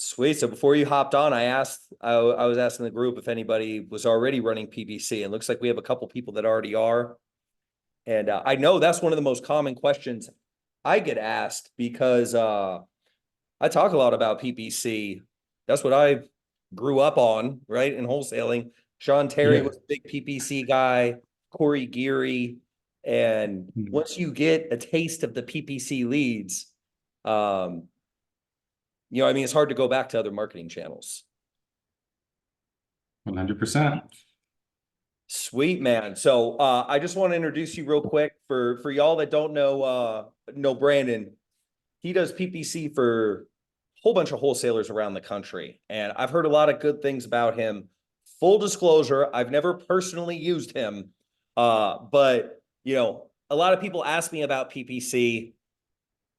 Sweet. So before you hopped on, I was asking the group if anybody was already running PPC. It looks like we have a couple people that already are. And I know that's one of the most common questions I get asked because I talk a lot about PPC. That's what I grew up on, right? In wholesaling. Sean Terry was a big PPC guy, Corey Geary. And once you get a taste of the PPC leads, I mean, it's hard to go back to other marketing channels. 100%. Sweet, man. So I just want to introduce you real quick for y'all that don't know Brandon. He does PPC for a whole bunch of wholesalers around the country, and I've heard a lot of good things about him. Full disclosure, I've never personally used him, but a lot of people ask me about PPC.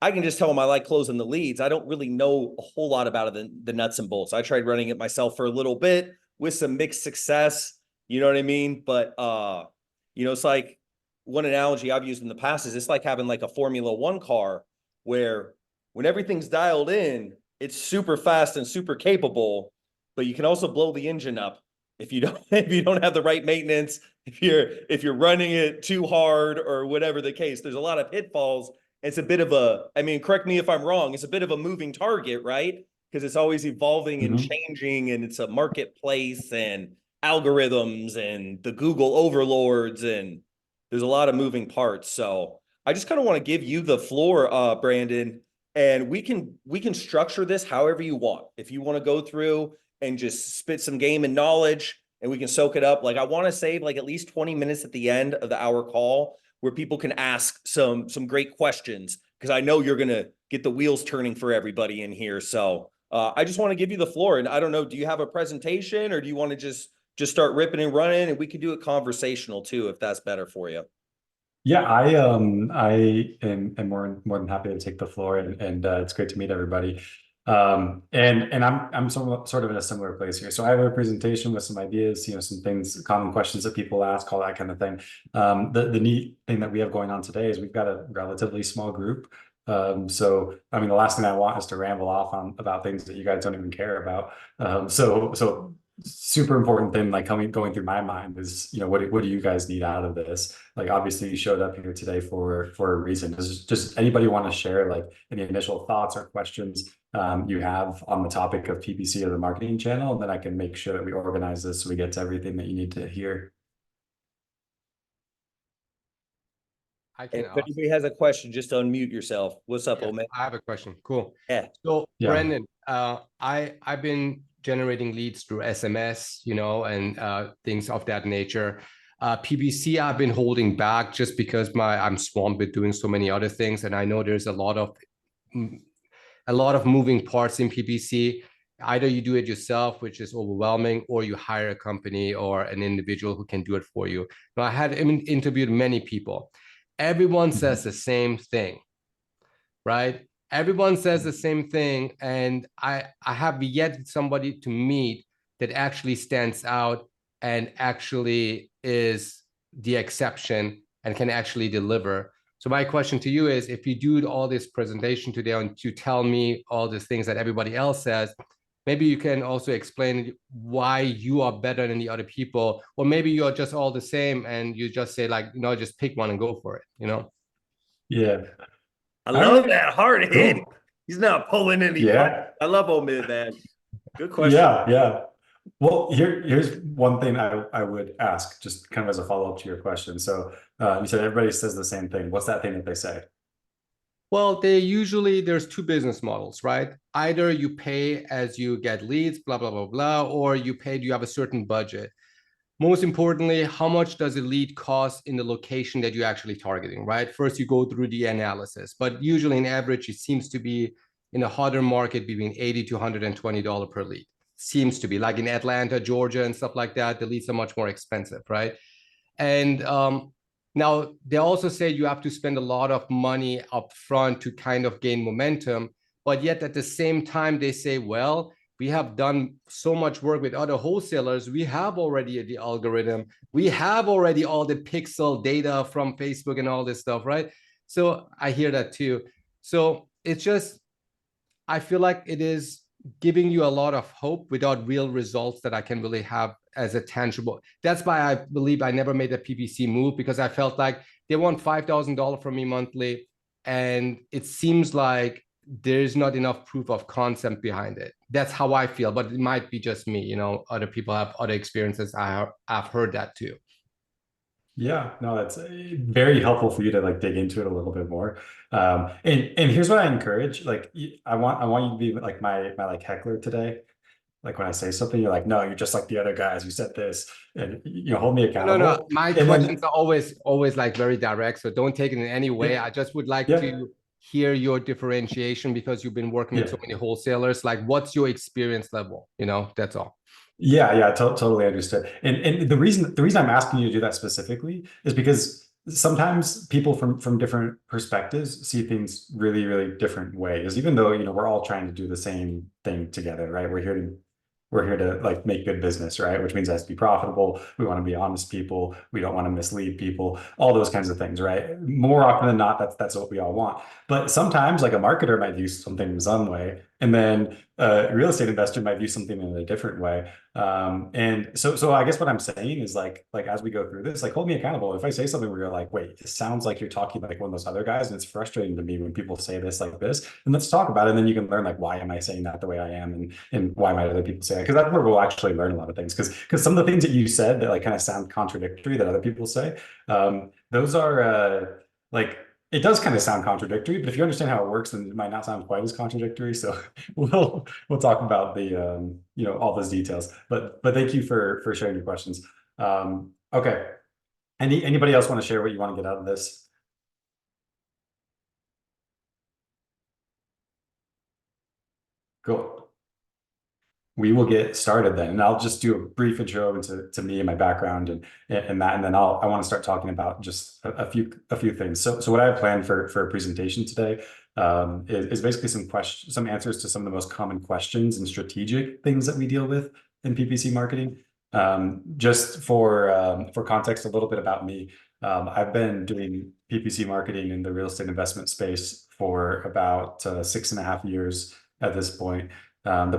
I can just tell them I like closing the leads. I don't really know a whole lot about it, the nuts and bolts. I tried running it myself for a little bit with some mixed success. You know what I mean? But, it's like one analogy I've used in the past is it's like having like a Formula One car where when everything's dialed in, it's super fast and super capable, but you can also blow the engine up if you don't have the right maintenance, if you're running it too hard or whatever the case. There's a lot of pitfalls. It's a bit of correct me if I'm wrong, it's a bit of a moving target, right? Because it's always evolving and changing, and it's a marketplace and algorithms and the Google overlords, and there's a lot of moving parts. So I just kind of want to give you the floor, Brandon, and we can structure this however you want. If you want to go through and just spit some game and knowledge and we can soak it up, like I want to save like at least 20 minutes at the end of the hour call where people can ask some great questions, because I know you're going to get the wheels turning for everybody in here. So I just want to give you the floor. And I don't know, do you have a presentation or do you want to just start ripping and running? And we could do it conversational too, if that's better for you. Yeah, I am more than happy to take the floor, and it's great to meet everybody. And I'm sort of in a similar place here. So I have a presentation with some ideas, some things, common questions that people ask, all that kind of thing. The neat thing that we have going on today is we've got a relatively small group. So I mean, the last thing I want is to ramble off about things that you guys don't even care about. So super important thing like going through my mind is, what do you guys need out of this? Like, obviously you showed up here today for a reason. Does just anybody want to share like any initial thoughts or questions you have on the topic of PPC or the marketing channel? And then I can make sure that we organize this so we get to everything that you need to hear. If anybody has a question, just unmute yourself. What's up, Omen? I have a question. Cool. Yeah. So Brandon, I've been generating leads through SMS, and things of that nature. PPC, I've been holding back just because I'm swamped with doing so many other things, and I know there's a lot of moving parts in PPC. Either you do it yourself, which is overwhelming, or you hire a company or an individual who can do it for you. Now, I had interviewed many people. Everyone says the same thing, right? Everyone says the same thing, and I have yet somebody to meet that actually stands out and actually is the exception and can actually deliver. So my question to you is, if you do all this presentation today and you tell me all the things that everybody else says, maybe you can also explain why you are better than the other people, or maybe you're just all the same and you just say like, just pick one and go for it, Yeah. I love that hard hit. Cool. He's not pulling any. I love Omid, man. Good question. Yeah. Well, here's one thing I would ask, just kind of as a follow-up to your question. So you said everybody says the same thing. What's that thing that they say? Well, there's two business models, right? Either you pay as you get leads, blah, blah, blah, blah, or you have a certain budget. Most importantly, how much does a lead cost in the location that you're actually targeting, right? First, you go through the analysis, but usually in average, it seems to be in a hotter market between $80 to $120 per lead. Seems to be like in Atlanta, Georgia, and stuff like that. The leads are much more expensive, right? And now they also say you have to spend a lot of money up front to kind of gain momentum, but yet at the same time, they say, well, we have done so much work with other wholesalers. We have already the algorithm. We have already all the pixel data from Facebook and all this stuff, right? So I hear that too. So it's just, I feel like it is giving you a lot of hope without real results that I can really have as a tangible. That's why I believe I never made a PPC move, because I felt like they want $5,000 from me monthly. And it seems like there's not enough proof of concept behind it. That's how I feel, but it might be just me. Other people have other experiences. I've heard that too. Yeah, no, that's very helpful for you to like dig into it a little bit more. And here's what I encourage. Like, I want you to be like my like heckler today. Like when I say something, you're like, no, you're just like the other guys. You said this, and hold me No. accountable. My And questions then, are always like very direct. So don't take it in any way. yeah, I just would like yeah, to hear your differentiation, because you've been working with yeah. so many wholesalers. Like, what's your experience level? That's all. Yeah, totally understood. And the reason I'm asking you to do that specifically is because sometimes people from different perspectives see things really different ways, even though, we're all trying to do the same thing together, right? We're here to like make good business, right? Which means it has to be profitable. We want to be honest people. We don't want to mislead people, all those kinds of things, right? More often than not, that's what we all want. But sometimes like a marketer might view something in some way, and then a real estate investor might view something in a different way. And so I guess what I'm saying is like as we go through this, like hold me accountable. If I say something where you're like, wait, this sounds like you're talking like one of those other guys, and it's frustrating to me when people say this like this, and let's talk about it. And then you can learn like, why am I saying that the way I am, and why might other people say it? Because that's where we'll actually learn a lot of things. Because some of the things that you said that like kind of sound contradictory that other people say, those are like it does kind of sound contradictory, but if you understand how it works, then it might not sound quite as contradictory. So we'll talk about the all those details. But thank you for sharing your questions. Okay. Anybody else want to share what you want to get out of this? Cool. We will get started then, and I'll just do a brief intro into me and my background and that, and then I want to start talking about just a few things. So what I have planned for a presentation today is basically some answers to some of the most common questions and strategic things that we deal with in PPC marketing. Just for context, a little bit about me. I've been doing PPC marketing in the real estate investment space for about 6.5 years at this point. The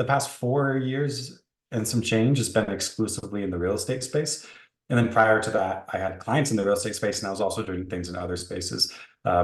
past 4 years and some change has been exclusively in the real estate space. And then prior to that, I had clients in the real estate space, and I was also doing things in other spaces.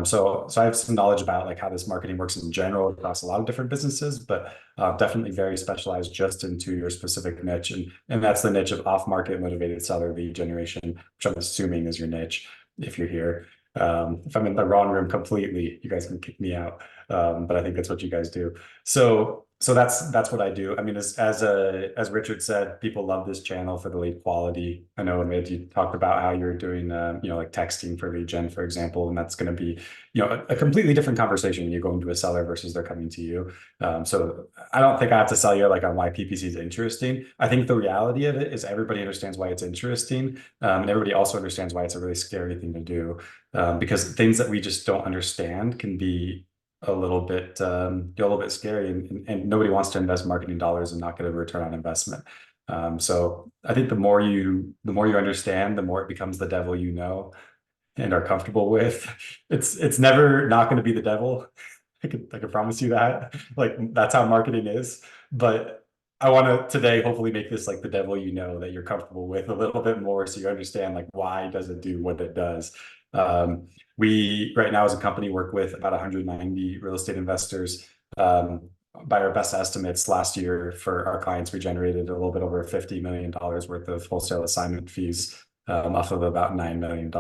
So I have some knowledge about like how this marketing works in general across a lot of different businesses, but definitely very specialized just into your specific niche. And that's the niche of off-market motivated seller lead generation, which I'm assuming is your niche if you're here. If I'm in the wrong room completely, you guys can kick me out. But I think that's what you guys do. So that's what I do. I mean, as Richard said, people love this channel for the lead quality. I know, Amit, you talked about how you're doing, like texting for lead gen, for example, and that's going to be, a completely different conversation when you're going to a seller versus they're coming to you. So I don't think I have to sell you like on why PPC is interesting. I think the reality of it is everybody understands why it's interesting, and everybody also understands why it's a really scary thing to do, because things that we just don't understand can be a little bit scary, and nobody wants to invest marketing dollars and not get a return on investment. So I think the more you understand, the more it becomes the devil and are comfortable with. It's never not going to be the devil. I can promise you that. Like that's how marketing is. But I want to today hopefully make this like the devil that you're comfortable with a little bit more, so you understand like why does it do what it does. We right now as a company work with about 190 real estate investors. By our best estimates, last year for our clients, we generated a little bit over $50 million worth of wholesale assignment fees, off of about $9 million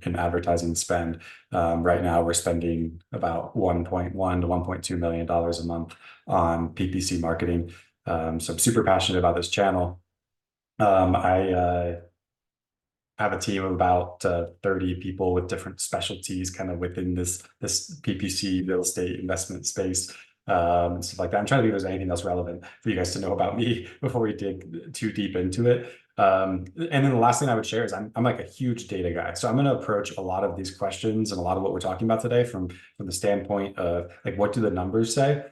in advertising spend. Right now, we're spending about $1.1 to $1.2 million a month on PPC marketing. So I'm super passionate about this channel. I have a team of about 30 people with different specialties kind of within this PPC real estate investment space, stuff like that. I'm trying to think if there's anything else relevant for you guys to know about me before we dig too deep into it. And then the last thing I would share is I'm like a huge data guy. So I'm going to approach a lot of these questions and a lot of what we're talking about today from the standpoint of like, what do the numbers say?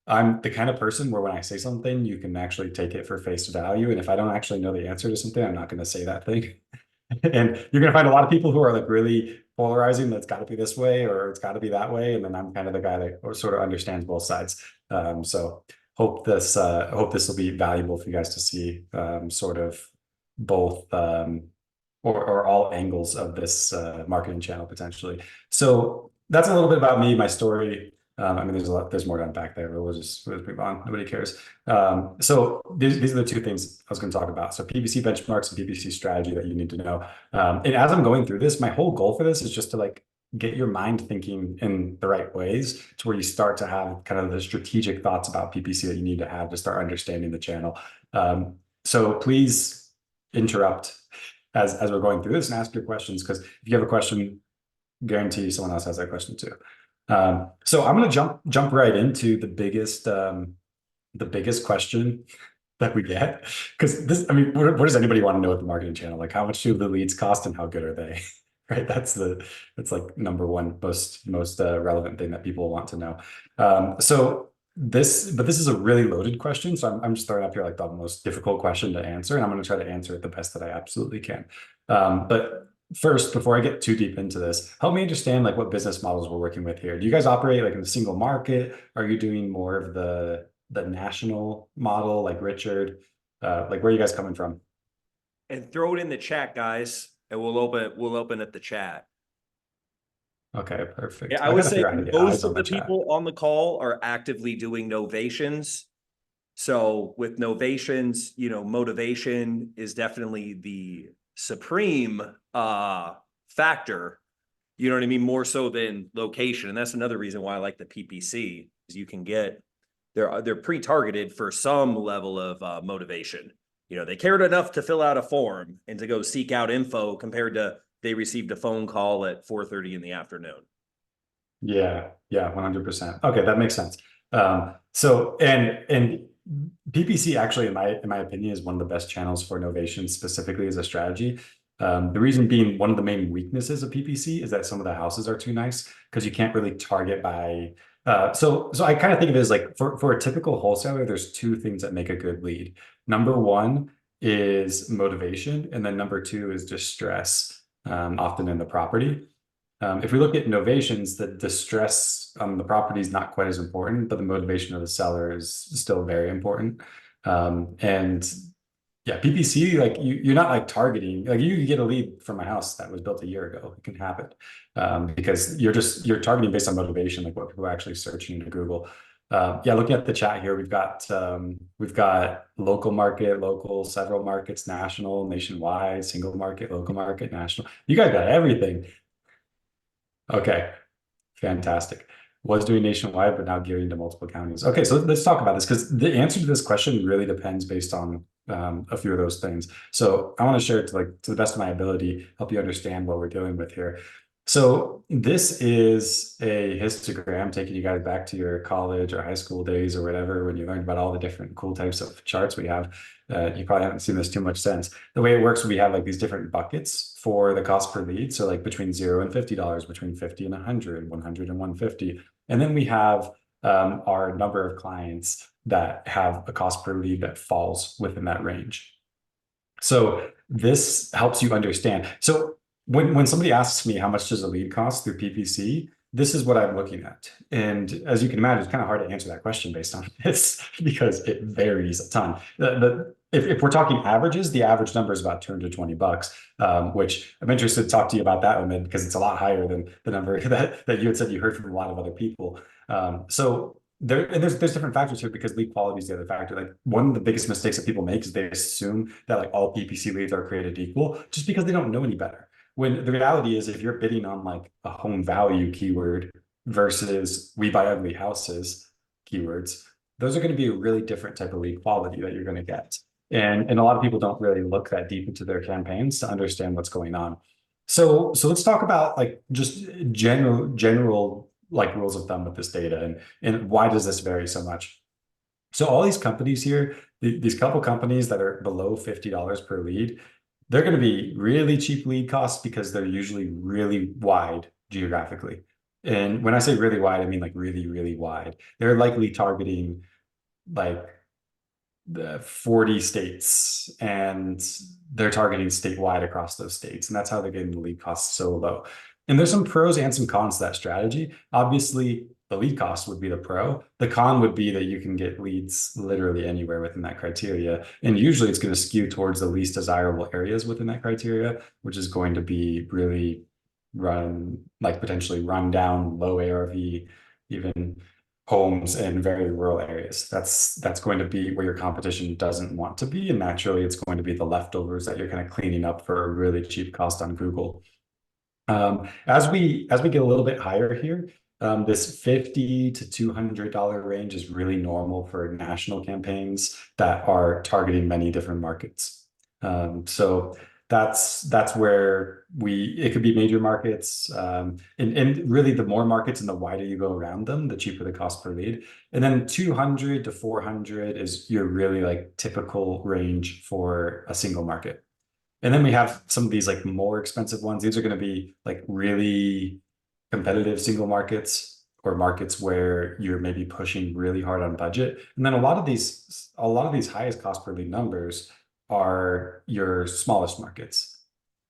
I'm the kind of person where when I say something, you can actually take it for face value. And if I don't actually know the answer to something, I'm not going to say that thing. And you're going to find a lot of people who are like really polarizing, that's got to be this way or it's got to be that way. And then I'm kind of the guy that sort of understands both sides. So hope this will be valuable for you guys to see sort of both or all angles of this marketing channel potentially. So that's a little bit about me, my story. I mean, there's more to unpack there, but we'll just move on. Nobody cares. So these are the two things I was going to talk about. So PPC benchmarks and PPC strategy that you need to know. And as I'm going through this, my whole goal for this is just to like get your mind thinking in the right ways to where you start to have kind of the strategic thoughts about PPC that you need to have to start understanding the channel. So please interrupt as we're going through this and ask your questions, because if you have a question, guarantee someone else has that question too. So I'm going to jump right into the biggest question that we get, because this, I mean, what does anybody want to know with the marketing channel? Like, how much do the leads cost and how good are they? Right? That's like number one most relevant thing that people want to know. But this is a really loaded question, so I'm just throwing up here like the most difficult question to answer, and I'm going to try to answer it the best that I absolutely can. But first, before I get too deep into this, help me understand like what business models we're working with here. Do you guys operate like in a single market? Are you doing more of the national model like Richard? Like where are you guys coming from? And throw it in the chat, guys, and we'll open at the chat. Okay, perfect. Yeah, I would gotta say figure out how to get most eyes of on the chat. people on the call are actively doing novations. So with novations, you know, motivation is definitely the supreme factor. You know what I mean? More so than location. And that's another reason why I like the PPC, is you can get, they're pre-targeted for some level of motivation. You know, they cared enough to fill out a form and to go seek out info compared to they received a phone call at 4:30 in the afternoon. Yeah, 100%. Okay, that makes sense. So and PPC actually, in my opinion, is one of the best channels for innovation, specifically as a strategy. The reason being, one of the main weaknesses of PPC is that some of the houses are too nice because you can't really target by. So I kind of think of it as like for a typical wholesaler, there's two things that make a good lead. Number one is motivation, and then number two is distress, often in the property. If we look at novations, the distress on the property is not quite as important, but the motivation of the seller is still very important. And yeah, PPC, like you're not like targeting, like you could get a lead from a house that was built a year ago. It can happen because you're targeting based on motivation, like what people are actually searching into Google. Yeah, looking at the chat here, we've got local market, local, several markets, national, nationwide, single market, local market, national. You guys got everything. Okay, fantastic. Was doing nationwide, but now gearing to multiple counties. Okay, so let's talk about this, because the answer to this question really depends based on a few of those things. So I want to share it to the best of my ability, help you understand what we're dealing with here. So this is a histogram taking you guys back to your college or high school days or whatever, when you learned about all the different cool types of charts we have. You probably haven't seen this too much since. The way it works, we have like these different buckets for the cost per lead. So like between $0 and $50, between 50 and 100, 100 and 150. And then we have our number of clients that have a cost per lead that falls within that range. So this helps you understand. So when somebody asks me how much does a lead cost through PPC, this is what I'm looking at. And as you can imagine, it's kind of hard to answer that question based on this because it varies a ton. If we're talking averages, the average number is about $220, which I'm interested to talk to you about that, Omid, because it's a lot higher than the number that you had said you heard from a lot of other people. So there's different factors here, because lead quality is the other factor. Like one of the biggest mistakes that people make is they assume that like all PPC leads are created equal just because they don't know any better. When the reality is, if you're bidding on like a home value keyword versus we buy ugly houses keywords, those are going to be a really different type of lead quality that you're going to get. And a lot of people don't really look that deep into their campaigns to understand what's going on. So let's talk about like just general like rules of thumb with this data, and why does this vary so much? So all these companies here, these couple companies that are below $50 per lead, they're going to be really cheap lead costs because they're usually really wide geographically. And when I say really wide, I mean like really, really wide. They're likely targeting like the 40 states, and they're targeting statewide across those states. And that's how they're getting the lead costs so low. And there's some pros and some cons to that strategy. Obviously, the lead cost would be the pro. The con would be that you can get leads literally anywhere within that criteria. And usually it's going to skew towards the least desirable areas within that criteria, which is going to be really potentially run down, low ARV, even homes in very rural areas. That's going to be where your competition doesn't want to be. And naturally, it's going to be the leftovers that you're kind of cleaning up for a really cheap cost on Google. As we get a little bit higher here, this $50 to $200 range is really normal for national campaigns that are targeting many different markets. So that's where it could be major markets, and really the more markets and the wider you go around them, the cheaper the cost per lead. And then 200 to 400 is your really like typical range for a single market. And then we have some of these like more expensive ones. These are going to be like really competitive single markets or markets where you're maybe pushing really hard on budget. And then a lot of these highest cost per lead numbers are your smallest markets,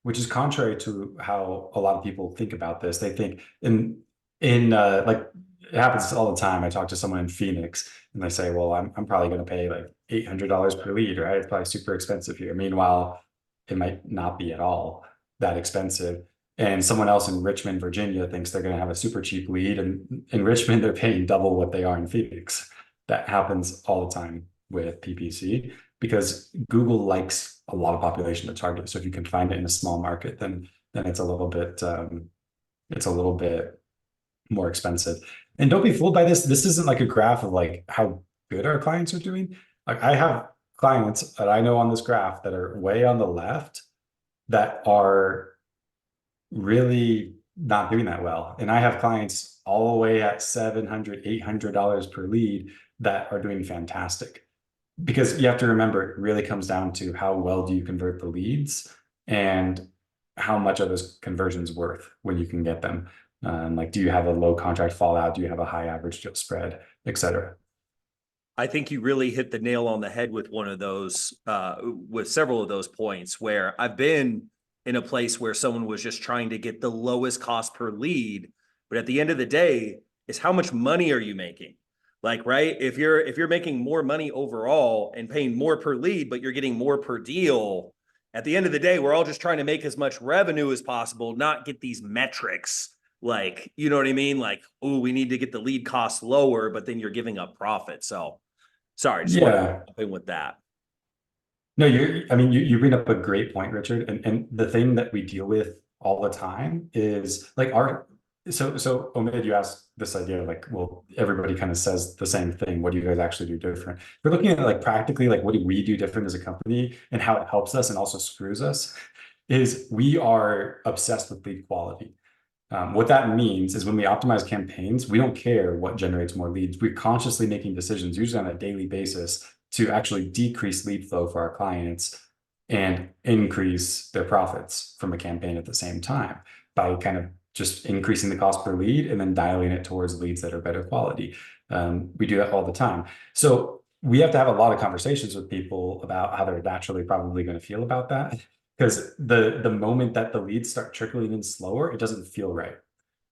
which is contrary to how a lot of people think about this. They think in like it happens all the time. I talk to someone in Phoenix and they say, well, I'm probably going to pay like $800 per lead, right? It's probably super expensive here. Meanwhile, it might not be at all that expensive. And someone else in Richmond, Virginia thinks they're going to have a super cheap lead. And in Richmond, they're paying double what they are in Phoenix. That happens all the time with PPC because Google likes a lot of population to target. So if you can find it in a small market, then it's a little bit more expensive. And don't be fooled by this. This isn't like a graph of like how good our clients are doing. Like I have clients that I know on this graph that are way on the left that are really not doing that well. And I have clients all the way at $700, $800 per lead that are doing fantastic. Because you have to remember, it really comes down to how well do you convert the leads and how much are those conversions worth when you can get them. Like, do you have a low contract fallout? Do you have a high average deal spread, et cetera? I think you really hit the nail on the head with one of those, with several of those points where I've been in a place where someone was just trying to get the lowest cost per lead. But at the end of the day, is how much money are you making? Like, right? If you're making more money overall and paying more per lead, but you're getting more per deal, at the end of the day, we're all just trying to make as much revenue as possible, not get these metrics. Like, you know what I mean? Like, oh, we need to get the lead cost lower, but then you're giving up profit. So sorry, just want to jump in with that. No, you bring up a great point, Richard. And the thing that we deal with all the time is like so Omid, you asked this idea of like, well, everybody kind of says the same thing. What do you guys actually do different? We're looking at like practically, like what do we do different as a company and how it helps us and also screws us is we are obsessed with lead quality. What that means is when we optimize campaigns, we don't care what generates more leads. We're consciously making decisions, usually on a daily basis, to actually decrease lead flow for our clients and increase their profits from a campaign at the same time by kind of just increasing the cost per lead and then dialing it towards leads that are better quality. We do that all the time. So we have to have a lot of conversations with people about how they're naturally probably going to feel about that. Because the moment that the leads start trickling in slower, it doesn't feel right.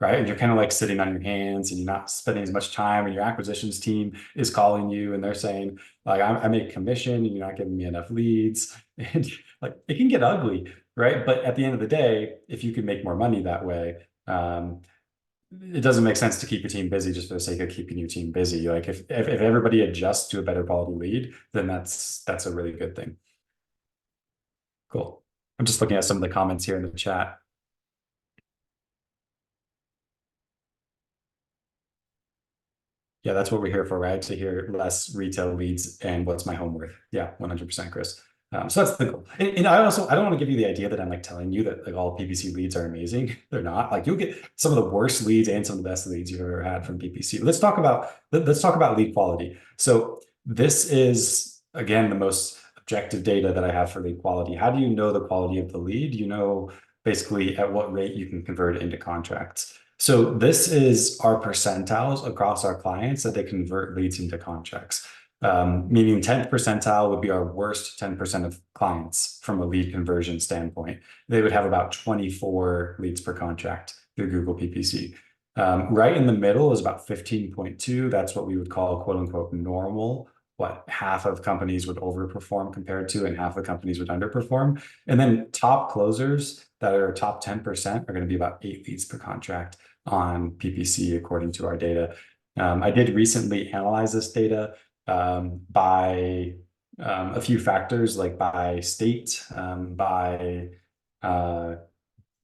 Right. And you're kind of like sitting on your hands and you're not spending as much time, and your acquisitions team is calling you and they're saying, like, I make commission and you're not giving me enough leads. And like it can get ugly. Right. But at the end of the day, if you can make more money that way, it doesn't make sense to keep your team busy just for the sake of keeping your team busy. Like if everybody adjusts to a better quality lead, then that's a really good thing. Cool. I'm just looking at some of the comments here in the chat. Yeah, that's what we're here for, right? To hear less retail leads and what's my home worth. Yeah, 100%, Chris. So that's the goal. And I don't want to give you the idea that I'm like telling you that like all PPC leads are amazing. They're not. Like you'll get some of the worst leads and some of the best leads you've ever had from PPC. Let's talk about lead quality. So this is again the most objective data that I have for lead quality. How do you know the quality of the lead? You know basically at what rate you can convert it into contracts. So this is our percentiles across our clients that they convert leads into contracts. Meaning 10th percentile would be our worst 10% of clients from a lead conversion standpoint. They would have about 24 leads per contract through Google PPC. Right in the middle is about 15.2. That's what we would call quote unquote normal, what half of companies would overperform compared to, and half of companies would underperform. And then top closers that are top 10% are going to be about 8 leads per contract on PPC, according to our data. I did recently analyze this data by a few factors, like by state, by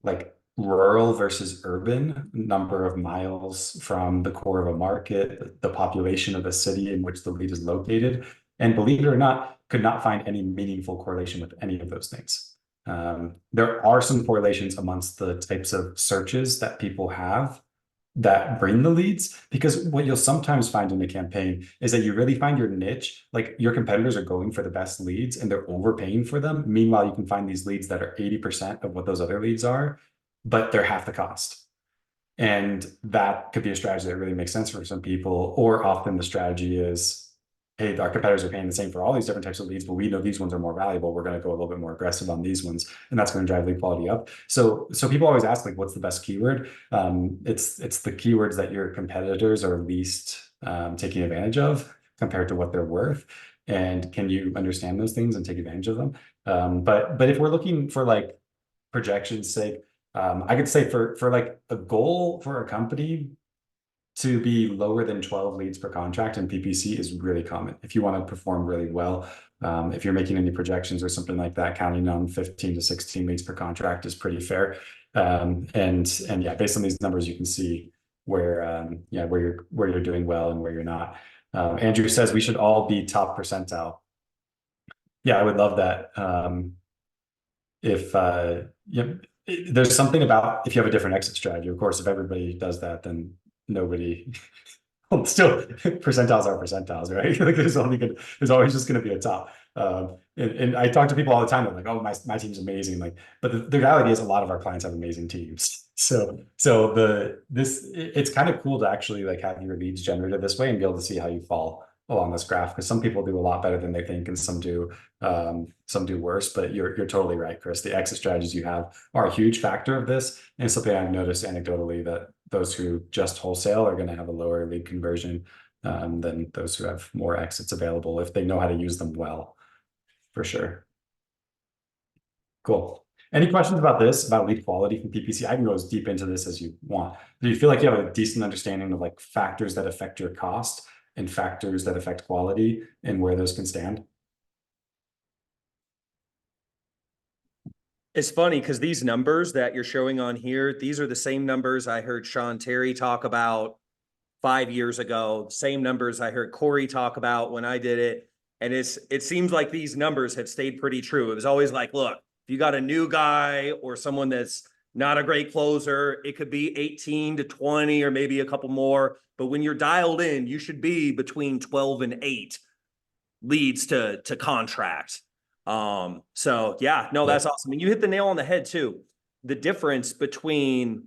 like rural versus urban, number of miles from the core of a market, the population of the city in which the lead is located. And believe it or not, could not find any meaningful correlation with any of those things. There are some correlations amongst the types of searches that people have that bring the leads, because what you'll sometimes find in a campaign is that you really find your niche, like your competitors are going for the best leads and they're overpaying for them. Meanwhile, you can find these leads that are 80% of what those other leads are, but they're half the cost. And that could be a strategy that really makes sense for some people. Or often the strategy is, hey, our competitors are paying the same for all these different types of leads, but we know these ones are more valuable. We're going to go a little bit more aggressive on these ones, and that's going to drive lead quality up. So people always ask, like, what's the best keyword? It's the keywords that your competitors are least taking advantage of compared to what they're worth. And can you understand those things and take advantage of them? But if we're looking for like projection's sake, I could say for like a goal for a company to be lower than 12 leads per contract in PPC is really common. If you want to perform really well, if you're making any projections or something like that, counting on 15 to 16 leads per contract is pretty fair. And yeah, based on these numbers, you can see where where you're doing well and where you're not. Andrew says we should all be top percentile. Yeah, I would love that. There's something about if you have a different exit strategy. Of course, if everybody does that, then nobody well, still percentiles are percentiles, right? Like there's always just going to be a top. And I talk to people all the time. They're like, "Oh, my team's amazing." Like, but the reality is, a lot of our clients have amazing teams. So it's kind of cool to actually like have your leads generated this way and be able to see how you fall along this graph, because some people do a lot better than they think, and some do worse. But you're totally right, Chris. The exit strategies you have are a huge factor of this, and something I've noticed anecdotally that those who just wholesale are going to have a lower lead conversion than those who have more exits available if they know how to use them well, for sure. Cool. Any questions about this, about lead quality from PPC? I can go as deep into this as you want. Do you feel like you have a decent understanding of like factors that affect your cost and factors that affect quality and where those can stand? It's funny because these numbers that you're showing on here, these are the same numbers I heard Sean Terry talk about 5 years ago, same numbers I heard Corey talk about when I did it. And it seems like these numbers have stayed pretty true. It was always like, look, if you got a new guy or someone that's not a great closer, it could be 18 to 20 or maybe a couple more. But when you're dialed in, you should be between 12 and 8 leads to contract. So yeah, no, that's awesome. And you hit the nail on the head too. The difference between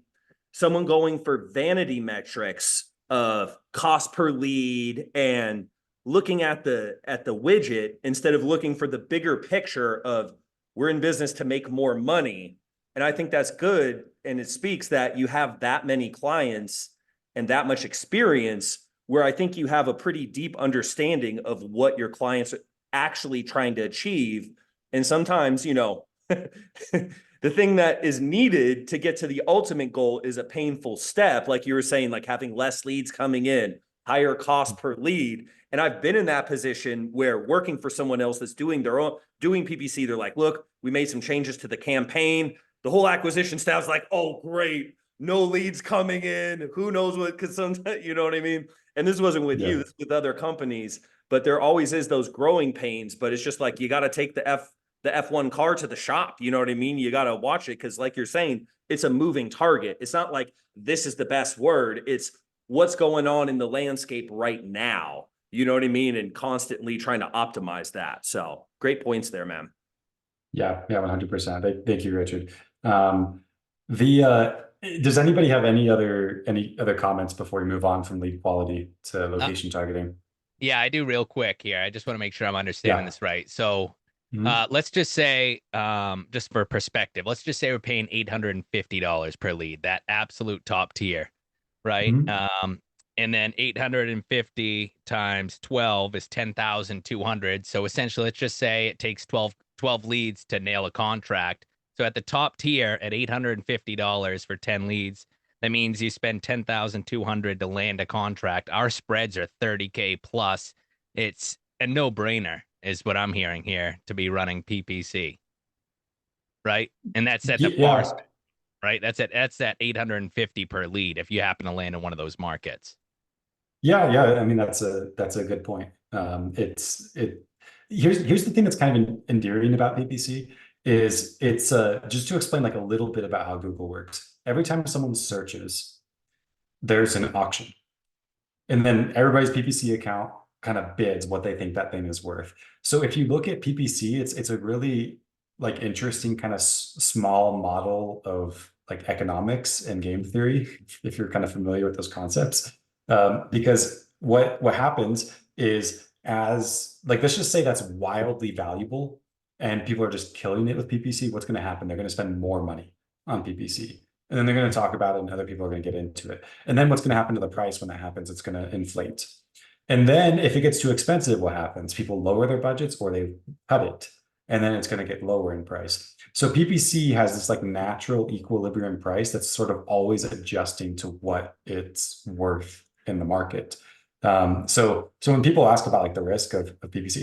someone going for vanity metrics of cost per lead and looking at the widget instead of looking for the bigger picture of we're in business to make more money. And I think that's good. And it speaks that you have that many clients and that much experience where I think you have a pretty deep understanding of what your clients are actually trying to achieve. And sometimes, you know, the thing that is needed to get to the ultimate goal is a painful step. Like you were saying, like having less leads coming in, higher cost per lead. And I've been in that position where working for someone else that's doing PPC, they're like, look, we made some changes to the campaign. The whole acquisition staff's like, oh, great. No leads coming in. Who knows what, because sometimes, you know what I mean? And this wasn't with you, this was with other companies, but there always is those growing pains, but it's just like, you got to take the F1 car to the shop. You know what I mean? You got to watch it. Cause like you're saying, it's a moving target. It's not like this is the best word. It's what's going on in the landscape right now. You know what I mean? And constantly trying to optimize that. So great points there, man. Yeah, 100%. Thank you, Richard. Does anybody have any other comments before we move on from lead quality to location targeting? Yeah, I do real quick here. I just want to make sure I'm understanding this right. So Let's just say, just for perspective, let's just say we're paying $850 per lead, that absolute top tier, right? And then 850 times 12 is 10,200. So essentially, let's just say it takes 12 leads to nail a contract. So at the top tier at $850 for 10 leads, that means you spend 10,200 to land a contract. Our spreads are 30K plus. It's a no-brainer is what I'm hearing here to be running PPC. Right? And that's at the bar, right? That's at 850 per lead if you happen to land in one of those markets. Yeah. I mean, that's a good point. Here's the thing that's kind of endearing about PPC is it's just to explain like a little bit about how Google works. Every time someone searches, there's an auction, and then everybody's PPC account kind of bids what they think that thing is worth. So if you look at PPC, it's a really like interesting kind of small model of like economics and game theory, if you're kind of familiar with those concepts. Because what happens is, as like, let's just say that's wildly valuable and people are just killing it with PPC, what's going to happen? They're going to spend more money on PPC. And then they're going to talk about it and other people are going to get into it. And then what's going to happen to the price when that happens? It's going to inflate. And then if it gets too expensive, what happens? People lower their budgets or they cut it. And then it's going to get lower in price. So PPC has this like natural equilibrium price that's sort of always adjusting to what it's worth in the market. So when people ask about like the risk of PPC,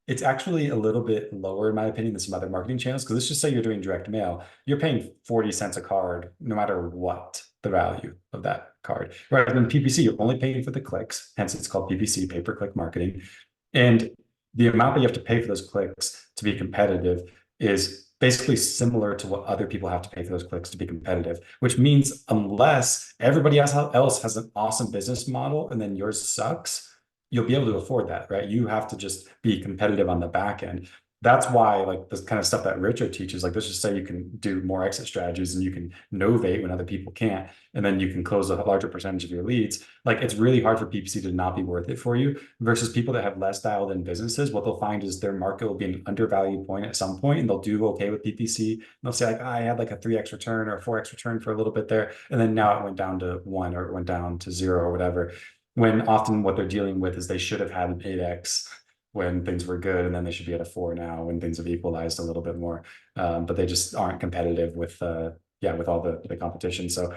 it's actually a little bit lower in my opinion than some other marketing channels. Because let's just say you're doing direct mail, you're paying 40 cents a card, no matter what the value of that card. Rather than PPC, you're only paying for the clicks, hence it's called PPC, pay-per-click marketing. And the amount that you have to pay for those clicks to be competitive is basically similar to what other people have to pay for those clicks to be competitive, which means unless everybody else has an awesome business model and then yours sucks, you'll be able to afford that, right? You have to just be competitive on the back end. That's why like this kind of stuff that Richard teaches, like let's just say you can do more exit strategies and you can novate when other people can't, and then you can close a larger percentage of your leads. Like it's really hard for PPC to not be worth it for you versus people that have less dialed in businesses. What they'll find is their market will be an undervalued point at some point and they'll do okay with PPC. And they'll say like, I had like a 3x return or a 4x return for a little bit there. And then now it went down to 1 or it went down to 0 or whatever. When often what they're dealing with is they should have had an 8x when things were good, and then they should be at a 4 now when things have equalized a little bit more. But they just aren't competitive with with all the competition. So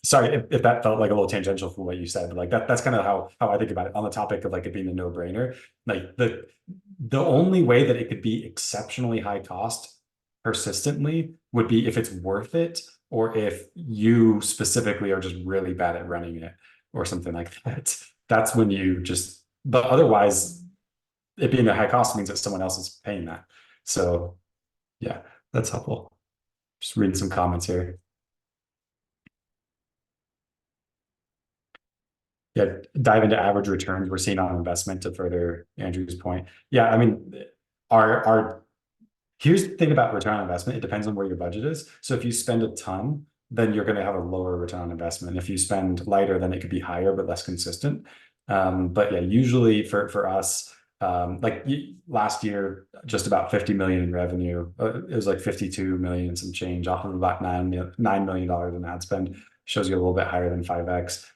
sorry if that felt like a little tangential from what you said, but like that's kind of how I think about it on the topic of like it being a no-brainer. Like the only way that it could be exceptionally high cost persistently would be if it's worth it, or if you specifically are just really bad at running it or something like that. That's when you just, but otherwise it being a high cost means that someone else is paying that. So yeah, that's helpful. Just reading some comments here. Yeah, dive into average returns we're seeing on investment to further Andrew's point. Yeah, I mean, here's the thing about return on investment. It depends on where your budget is. So if you spend a ton, then you're going to have a lower return on investment. If you spend lighter, then it could be higher, but less consistent. But yeah, usually for us, like last year, just about 50 million in revenue. It was like 52 million and some change off of about $9 million in ad spend. Shows you a little bit higher than 5x.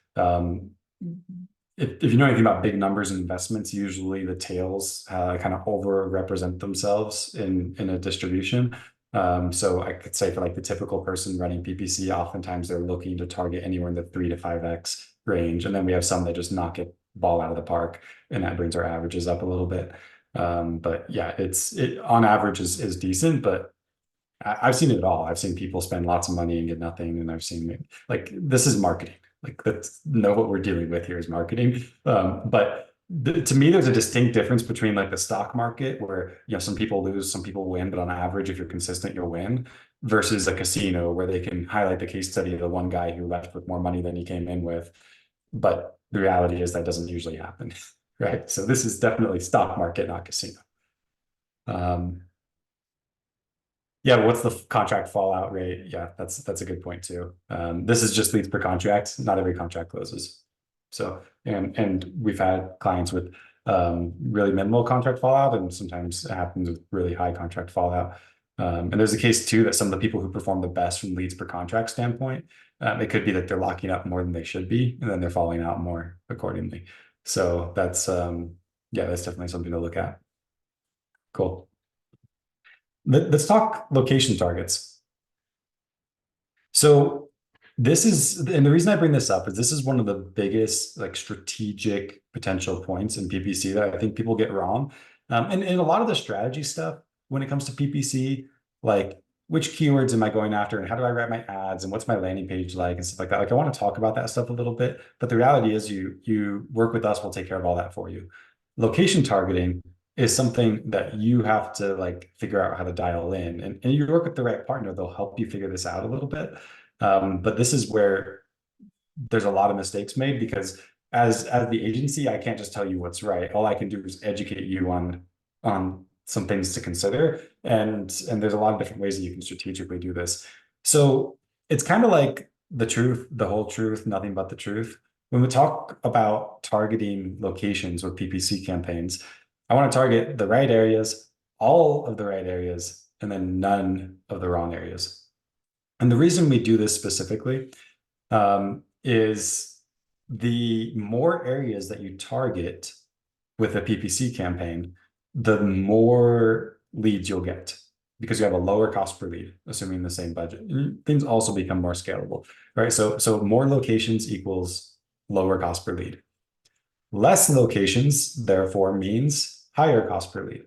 If you know anything about big numbers and investments, usually the tails kind of over-represent themselves in a distribution. So I could say for like the typical person running PPC, oftentimes they're looking to target anywhere in the 3 to 5x range. And then we have some that just knock it ball out of the park, and that brings our averages up a little bit. But yeah, it on average is decent, but I've seen it all. I've seen people spend lots of money and get nothing, and I've seen like this is marketing. Like let's know what we're dealing with here is marketing. But to me, there's a distinct difference between like the stock market where some people lose, some people win, but on average, if you're consistent, you'll win, versus a casino where they can highlight the case study of the one guy who left with more money than he came in with. But the reality is that doesn't usually happen, right? So this is definitely stock market, not casino. Yeah, what's the contract fallout rate? Yeah, that's a good point too. This is just leads per contract. Not every contract closes. So, and we've had clients with really minimal contract fallout, and sometimes it happens with really high contract fallout. And there's a case too that some of the people who perform the best from leads per contract standpoint, it could be that they're locking up more than they should be, and then they're falling out more accordingly. So that's yeah, that's definitely something to look at. Cool. Let's talk location targets. So this is, and the reason I bring this up is this is one of the biggest like strategic potential points in PPC that I think people get wrong. And a lot of the strategy stuff when it comes to PPC, like which keywords am I going after and how do I write my ads and what's my landing page like and stuff like that. Like I want to talk about that stuff a little bit, but the reality is you work with us, we'll take care of all that for you. Location targeting is something that you have to like figure out how to dial in, and you work with the right partner, they'll help you figure this out a little bit. But this is where there's a lot of mistakes made, because as the agency, I can't just tell you what's right. All I can do is educate you on some things to consider, and there's a lot of different ways that you can strategically do this. So it's kind of like the truth, the whole truth, nothing but the truth. When we talk about targeting locations with PPC campaigns, I want to target the right areas, all of the right areas, and then none of the wrong areas. And the reason we do this specifically is the more areas that you target with a PPC campaign, the more leads you'll get, because you have a lower cost per lead, assuming the same budget. Things also become more scalable, right? So more locations equals lower cost per lead. Less locations, therefore, means higher cost per lead,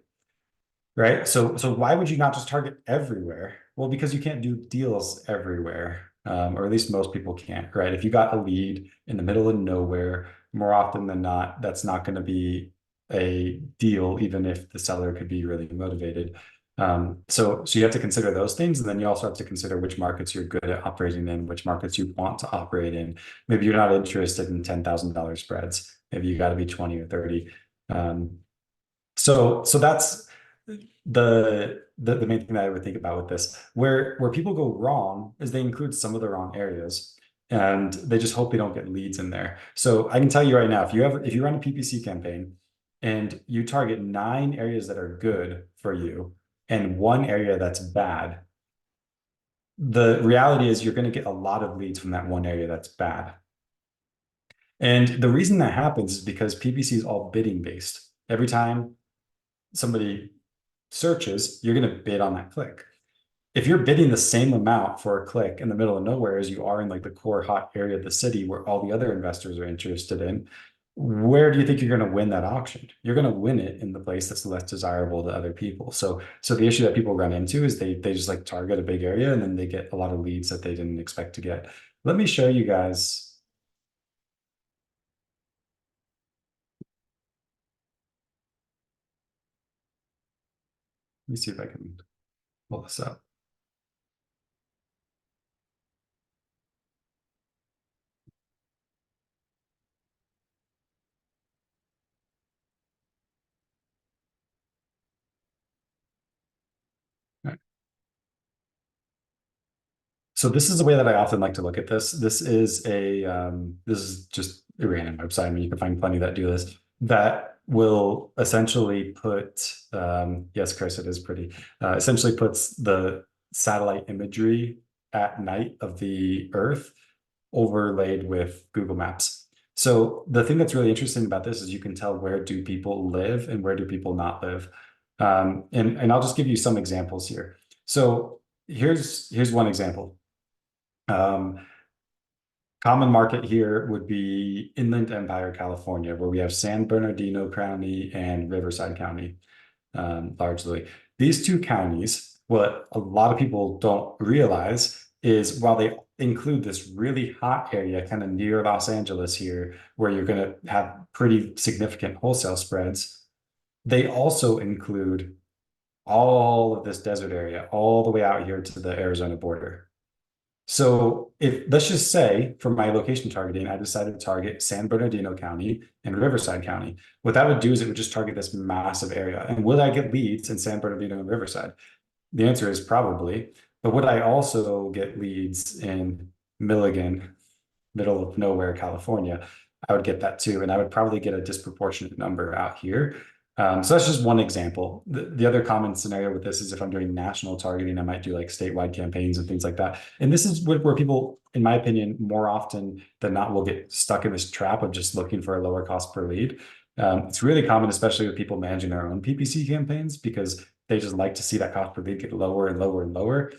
right? So why would you not just target everywhere? Well, because you can't do deals everywhere, or at least most people can't, right? If you got a lead in the middle of nowhere, more often than not, that's not going to be a deal, even if the seller could be really motivated. So you have to consider those things, and then you also have to consider which markets you're good at operating in, which markets you want to operate in. Maybe you're not interested in $10,000 spreads. Maybe you got to be 20 or 30. So that's the main thing that I would think about with this. Where people go wrong is they include some of the wrong areas, and they just hope they don't get leads in there. So I can tell you right now, if you run a PPC campaign and you target 9 areas that are good for you and 1 area that's bad, the reality is you're going to get a lot of leads from that 1 area that's bad. And the reason that happens is because PPC is all bidding based. Every time somebody searches, you're going to bid on that click. If you're bidding the same amount for a click in the middle of nowhere as you are in like the core hot area of the city where all the other investors are interested in, where do you think you're going to win that auction? You're going to win it in the place that's less desirable to other people. So the issue that people run into is they just like target a big area and then they get a lot of leads that they didn't expect to get. Let me show you guys. Let me see if I can pull this up. So this is the way that I often like to look at this. This is just a random website. I mean, you can find plenty that do this, that will essentially put, yes, Chris, it is pretty, essentially puts the satellite imagery at night of the Earth overlaid with Google Maps. So the thing that's really interesting about this is you can tell where do people live and where do people not live. And I'll just give you some examples here. So here's one example. Common market here would be Inland Empire, California, where we have San Bernardino County and Riverside County, largely. These 2 counties, what a lot of people don't realize is while they include this really hot area kind of near Los Angeles here, where you're going to have pretty significant wholesale spreads, they also include all of this desert area, all the way out here to the Arizona border. So if, let's just say for my location targeting, I decided to target San Bernardino County and Riverside County. What that would do is it would just target this massive area. And would I get leads in San Bernardino and Riverside? The answer is probably. But would I also get leads in Milligan, middle of nowhere, California? I would get that too. And I would probably get a disproportionate number out here. So that's just one example. The other common scenario with this is if I'm doing national targeting, I might do like statewide campaigns and things like that. And this is where people, in my opinion, more often than not will get stuck in this trap of just looking for a lower cost per lead. It's really common, especially with people managing their own PPC campaigns, because they just like to see that cost per lead get lower and lower and lower.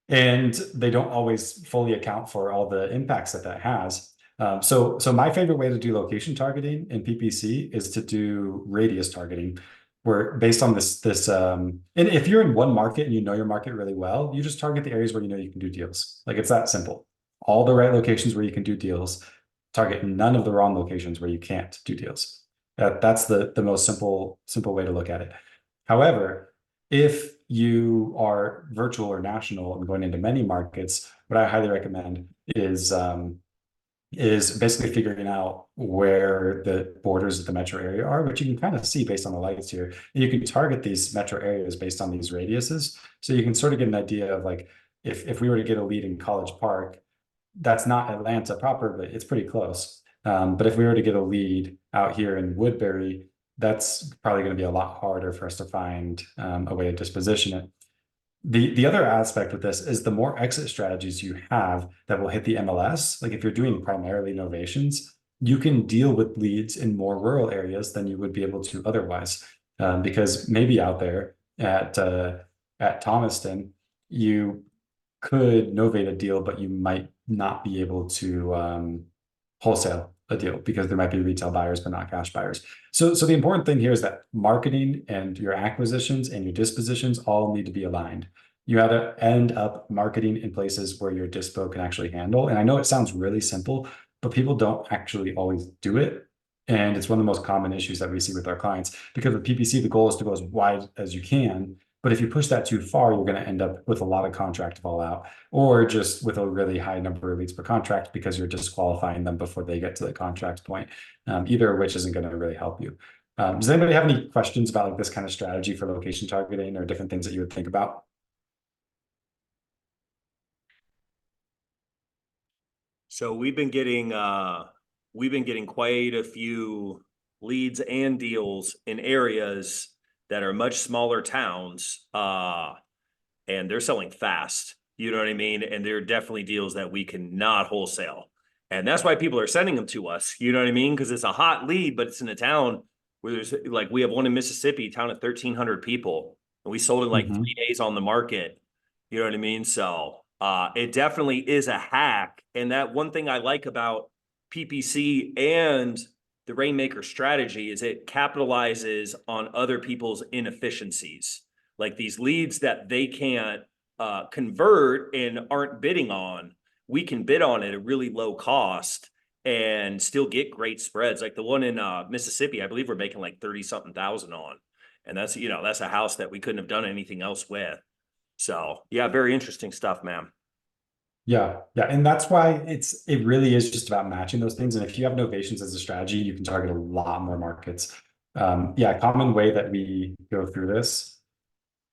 And they don't always fully account for all the impacts that has. So my favorite way to do location targeting in PPC is to do radius targeting, where based on and if you're in one market and you know your market really well, you just target the areas where you know you can do deals. Like it's that simple. All the right locations where you can do deals, target none of the wrong locations where you can't do deals. That's the most simple way to look at it. However, if you are virtual or national and going into many markets, what I highly recommend is basically figuring out where the borders of the metro area are, which you can kind of see based on the lights here. And you can target these metro areas based on these radiuses. So you can sort of get an idea of like, if we were to get a lead in College Park, that's not Atlanta proper, but it's pretty close. But if we were to get a lead out here in Woodbury, that's probably going to be a lot harder for us to find a way to disposition it. The other aspect with this is the more exit strategies you have that will hit the MLS, like if you're doing primarily novations, you can deal with leads in more rural areas than you would be able to otherwise. Because maybe out there at Thomaston, you could novate a deal, but you might not be able to wholesale a deal because there might be retail buyers, but not cash buyers. So the important thing here is that marketing and your acquisitions and your dispositions all need to be aligned. You have to end up marketing in places where your dispo can actually handle. And I know it sounds really simple, but people don't actually always do it. And it's one of the most common issues that we see with our clients, because with PPC, the goal is to go as wide as you can. But if you push that too far, you're going to end up with a lot of contract fallout, or just with a really high number of leads per contract because you're disqualifying them before they get to the contract point, either of which isn't going to really help you. Does anybody have any questions about like this kind of strategy for location targeting or different things that you would think about? So we've been getting quite a few leads and deals in areas that are much smaller towns, and they're selling fast. You know what I mean? And they're definitely deals that we cannot wholesale. And that's why people are sending them to us. You know what I mean? Because it's a hot lead, but it's in a town where there's like, we have one in Mississippi, town of 1,300 people, and we sold in like 3 days on the market. You know what I mean? So it definitely is a hack. And that one thing I like about PPC and the Rainmaker strategy is it capitalizes on other people's inefficiencies, like these leads that they can't convert and aren't bidding on. We can bid on at a really low cost and still get great spreads. Like the one in Mississippi, I believe we're making like 30-something thousand on. And that's, you know, that's a house that we couldn't have done anything else with. So yeah, very interesting stuff, man. Yeah. And that's why it really is just about matching those things. And if you have novations as a strategy, you can target a lot more markets. Common way that we go through this,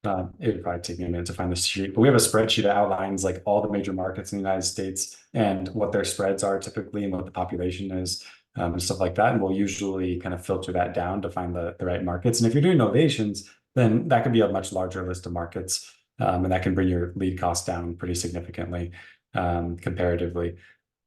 it would probably take me a minute to find the sheet, but we have a spreadsheet that outlines like all the major markets in the United States and what their spreads are typically and what the population is, and stuff like that. And we'll usually kind of filter that down to find the right markets. And if you're doing novations, then that could be a much larger list of markets. And that can bring your lead cost down pretty significantly, comparatively.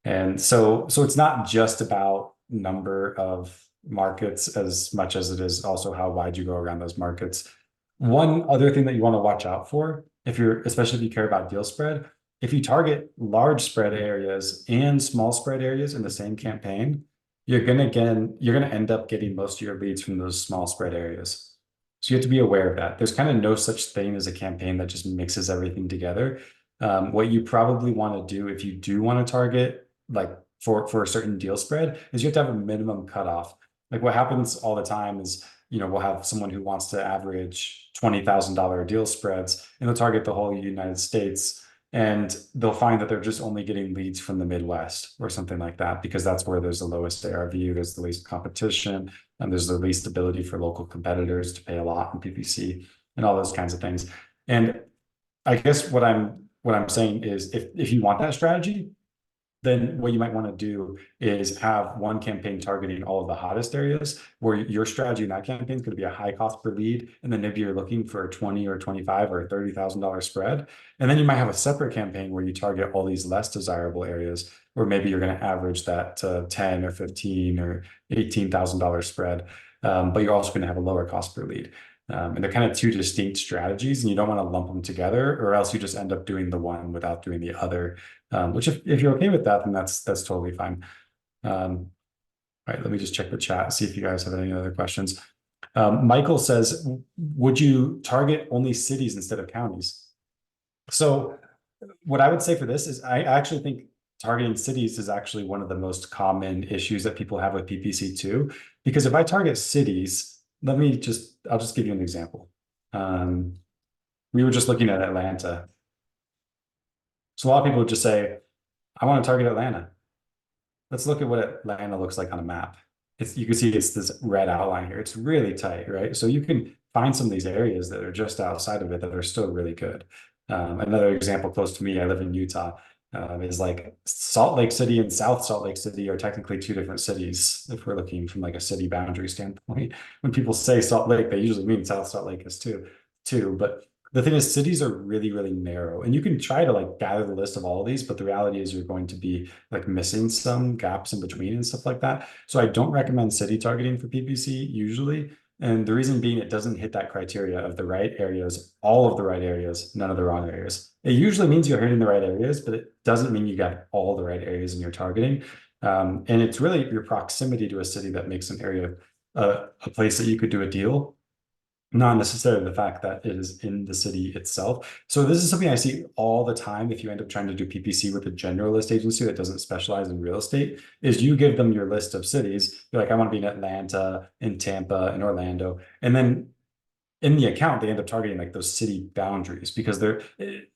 And so it's not just about number of markets as much as it is also how wide you go around those markets. One other thing that you want to watch out for, especially if you care about deal spread, if you target large spread areas and small spread areas in the same campaign, you're going to end up getting most of your leads from those small spread areas. So you have to be aware of that. There's kind of no such thing as a campaign that just mixes everything together. What you probably want to do if you do want to target like for a certain deal spread is you have to have a minimum cutoff. Like what happens all the time is, we'll have someone who wants to average $20,000 deal spreads and they'll target the whole United States, and they'll find that they're just only getting leads from the Midwest or something like that, because that's where there's the lowest ARV, there's the least competition, and there's the least ability for local competitors to pay a lot in PPC and all those kinds of things. And I guess what I'm saying is if you want that strategy, then what you might want to do is have one campaign targeting all of the hottest areas, where your strategy in that campaign is going to be a high cost per lead, and then maybe you're looking for a 20 or 25 or $30,000 spread. And then you might have a separate campaign where you target all these less desirable areas, where maybe you're going to average that 10 or 15 or $18,000 spread, but you're also going to have a lower cost per lead. And they're kind of two distinct strategies, and you don't want to lump them together, or else you just end up doing the one without doing the other. Which if you're okay with that, then that's totally fine. All right, let me just check the chat, see if you guys have any other questions. Michael says, would you target only cities instead of counties? So what I would say for this is I actually think targeting cities is actually one of the most common issues that people have with PPC too. Because if I target cities, I'll just give you an example. We were just looking at Atlanta. So a lot of people would just say, I want to target Atlanta. Let's look at what Atlanta looks like on a map. You can see it's this red outline here. It's really tight, right? So you can find some of these areas that are just outside of it that are still really good. Another example close to me, I live in Utah, is like Salt Lake City and South Salt Lake City are technically two different cities if we're looking from like a city boundary standpoint. When people say Salt Lake, they usually mean South Salt Lake is too. But the thing is, cities are really, really narrow, and you can try to like gather the list of all of these, but the reality is you're going to be like missing some gaps in between and stuff like that. So I don't recommend city targeting for PPC usually. And the reason being, it doesn't hit that criteria of the right areas, all of the right areas, none of the wrong areas. It usually means you're hitting the right areas, but it doesn't mean you got all the right areas in your targeting. And it's really your proximity to a city that makes an area a place that you could do a deal, not necessarily the fact that it is in the city itself. So this is something I see all the time. If you end up trying to do PPC with a generalist agency that doesn't specialize in real estate, is you give them your list of cities. You're like, I want to be in Atlanta, in Tampa, in Orlando. And then in the account, they end up targeting like those city boundaries, because they're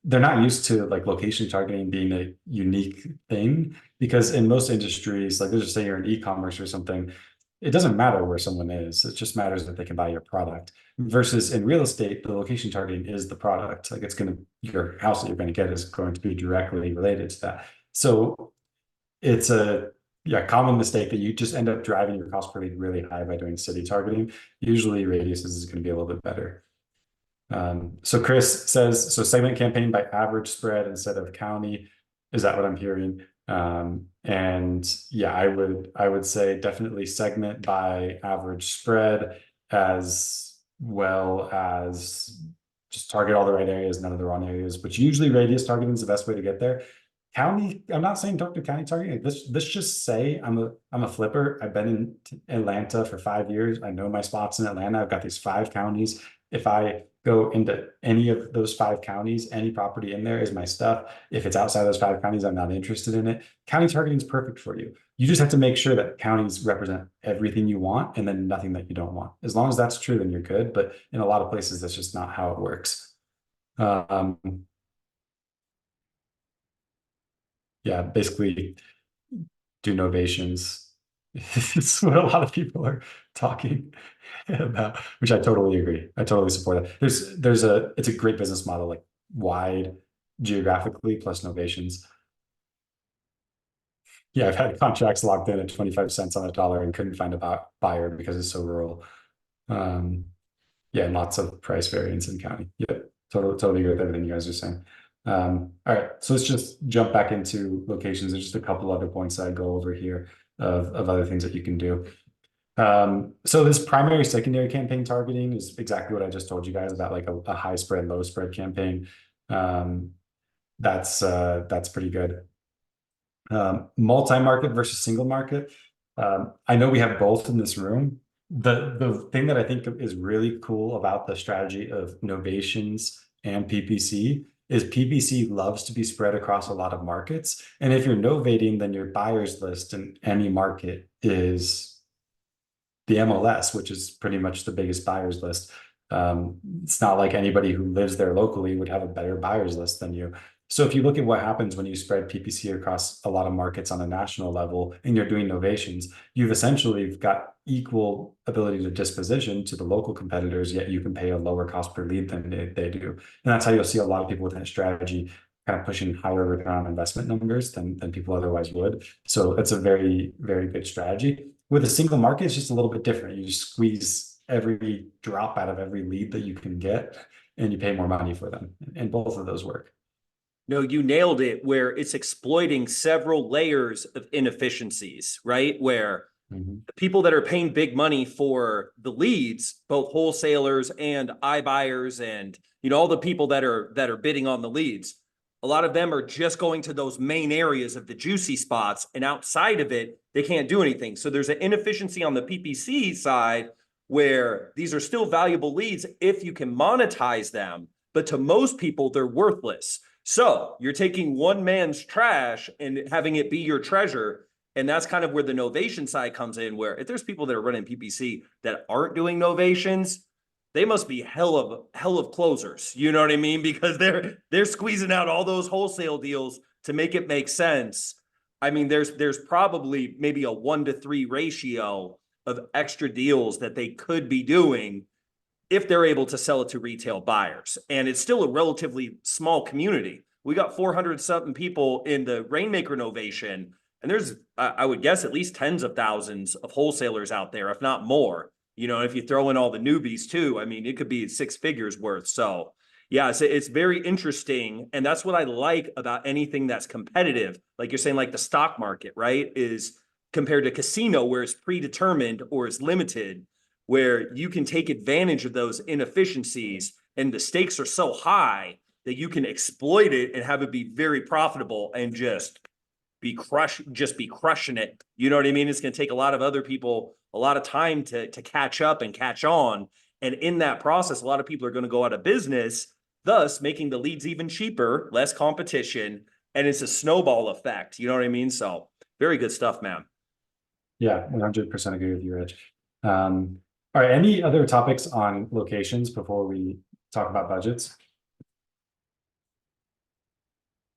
not used to like location targeting being a unique thing. Because in most industries, like let's just say you're in e-commerce or something, it doesn't matter where someone is. It just matters that they can buy your product. Versus in real estate, the location targeting is the product. Like your house that you're going to get is going to be directly related to that. So it's a common mistake that you just end up driving your cost per lead really high by doing city targeting. Usually radiuses is going to be a little bit better. So Chris says, so segment campaign by average spread instead of county. Is that what I'm hearing? And yeah, I would say definitely segment by average spread, as well as just target all the right areas, none of the wrong areas, but usually radius targeting is the best way to get there. County, I'm not saying don't do county targeting. Let's just say I'm a flipper. I've been in Atlanta for 5 years. I know my spots in Atlanta. I've got these 5 counties. If I go into any of those 5 counties, any property in there is my stuff. If it's outside those 5 counties, I'm not interested in it. County targeting is perfect for you. You just have to make sure that counties represent everything you want and then nothing that you don't want. As long as that's true, then you're good. But in a lot of places, that's just not how it works. Yeah, basically do novations. It's what a lot of people are talking about, which I totally agree. I totally support that. It's a great business model, like wide geographically plus novations. Yeah, I've had contracts locked in at 25 cents on a dollar and couldn't find a buyer because it's so rural. Yeah, and lots of price variance in county. Yep, totally agree with everything you guys are saying. All right, so let's just jump back into locations. There's just a couple other points that I go over here of other things that you can do. So this primary secondary campaign targeting is exactly what I just told you guys about, like a high spread, low spread campaign. That's pretty good. Multi-market versus single market. I know we have both in this room. The thing that I think is really cool about the strategy of novations and PPC is PPC loves to be spread across a lot of markets. And if you're novating, then your buyers list in any market is the MLS, which is pretty much the biggest buyers list. It's not like anybody who lives there locally would have a better buyers list than you. So if you look at what happens when you spread PPC across a lot of markets on a national level and you're doing novations, you've essentially got equal ability to disposition to the local competitors, yet you can pay a lower cost per lead than they do. And that's how you'll see a lot of people with that strategy kind of pushing higher return on investment numbers than people otherwise would. So it's a very, very good strategy. With a single market, it's just a little bit different. You just squeeze every drop out of every lead that you can get, and you pay more money for them. And both of those work. No, you nailed it, where it's exploiting several layers of inefficiencies, right? Where the people that are paying big money for the leads, both wholesalers and iBuyers and, you know, all the people that are bidding on the leads, a lot of them are just going to those main areas of the juicy spots, and outside of it, they can't do anything. So there's an inefficiency on the PPC side where these are still valuable leads if you can monetize them, but to most people, they're worthless. So you're taking one man's trash and having it be your treasure. And that's kind of where the novation side comes in, where if there's people that are running PPC that aren't doing novations, they must be hell of closers. You know what I mean? Because they're squeezing out all those wholesale deals to make it make sense. I mean, there's probably maybe a 1-to-3 ratio of extra deals that they could be doing if they're able to sell it to retail buyers. And it's still a relatively small community. We got 400 something people in the Rainmaker novation, and there's, I would guess, at least tens of thousands of wholesalers out there, if not more. You know, if you throw in all the newbies too, I mean, it could be 6 figures worth. So yeah, it's very interesting. And that's what I like about anything that's competitive. Like you're saying, like the stock market, right? Is compared to casino where it's predetermined or it's limited, where you can take advantage of those inefficiencies and the stakes are so high that you can exploit it and have it be very profitable and just be crushing it. You know what I mean? It's going to take a lot of other people a lot of time to catch up and catch on. And in that process, a lot of people are going to go out of business, thus making the leads even cheaper, less competition. And it's a snowball effect. You know what I mean? So very good stuff, man. Yeah, 100% agree with you, Rich. All right, any other topics on locations before we talk about budgets?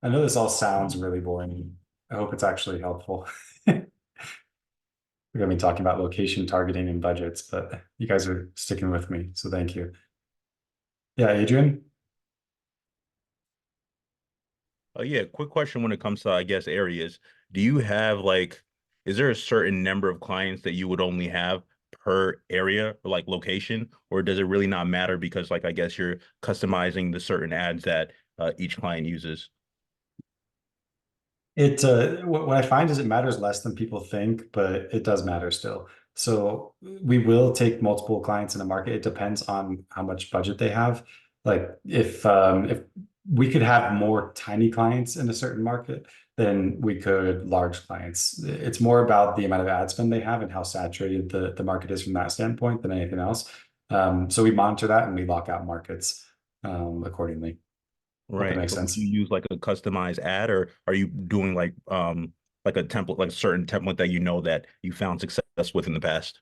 I know this all sounds really boring. I hope it's actually helpful. We're going to be talking about location targeting and budgets, but you guys are sticking with me, so thank you. Yeah, Adrian? Yeah, quick question when it comes to, I guess, areas. Do you have is there a certain number of clients that you would only have per area or like location, or does it really not matter because I guess you're customizing the certain ads that each client uses? What I find is it matters less than people think, but it does matter still. So we will take multiple clients in a market. It depends on how much budget they have. Like if we could have more tiny clients in a certain market, then we could large clients. It's more about the amount of ad spend they have and how saturated the market is from that standpoint than anything else. So we monitor that and we lock out markets accordingly. Right. That makes So sense. do you use like a customized ad, or are you doing like a template, like a certain template that you know that you found success with in the past?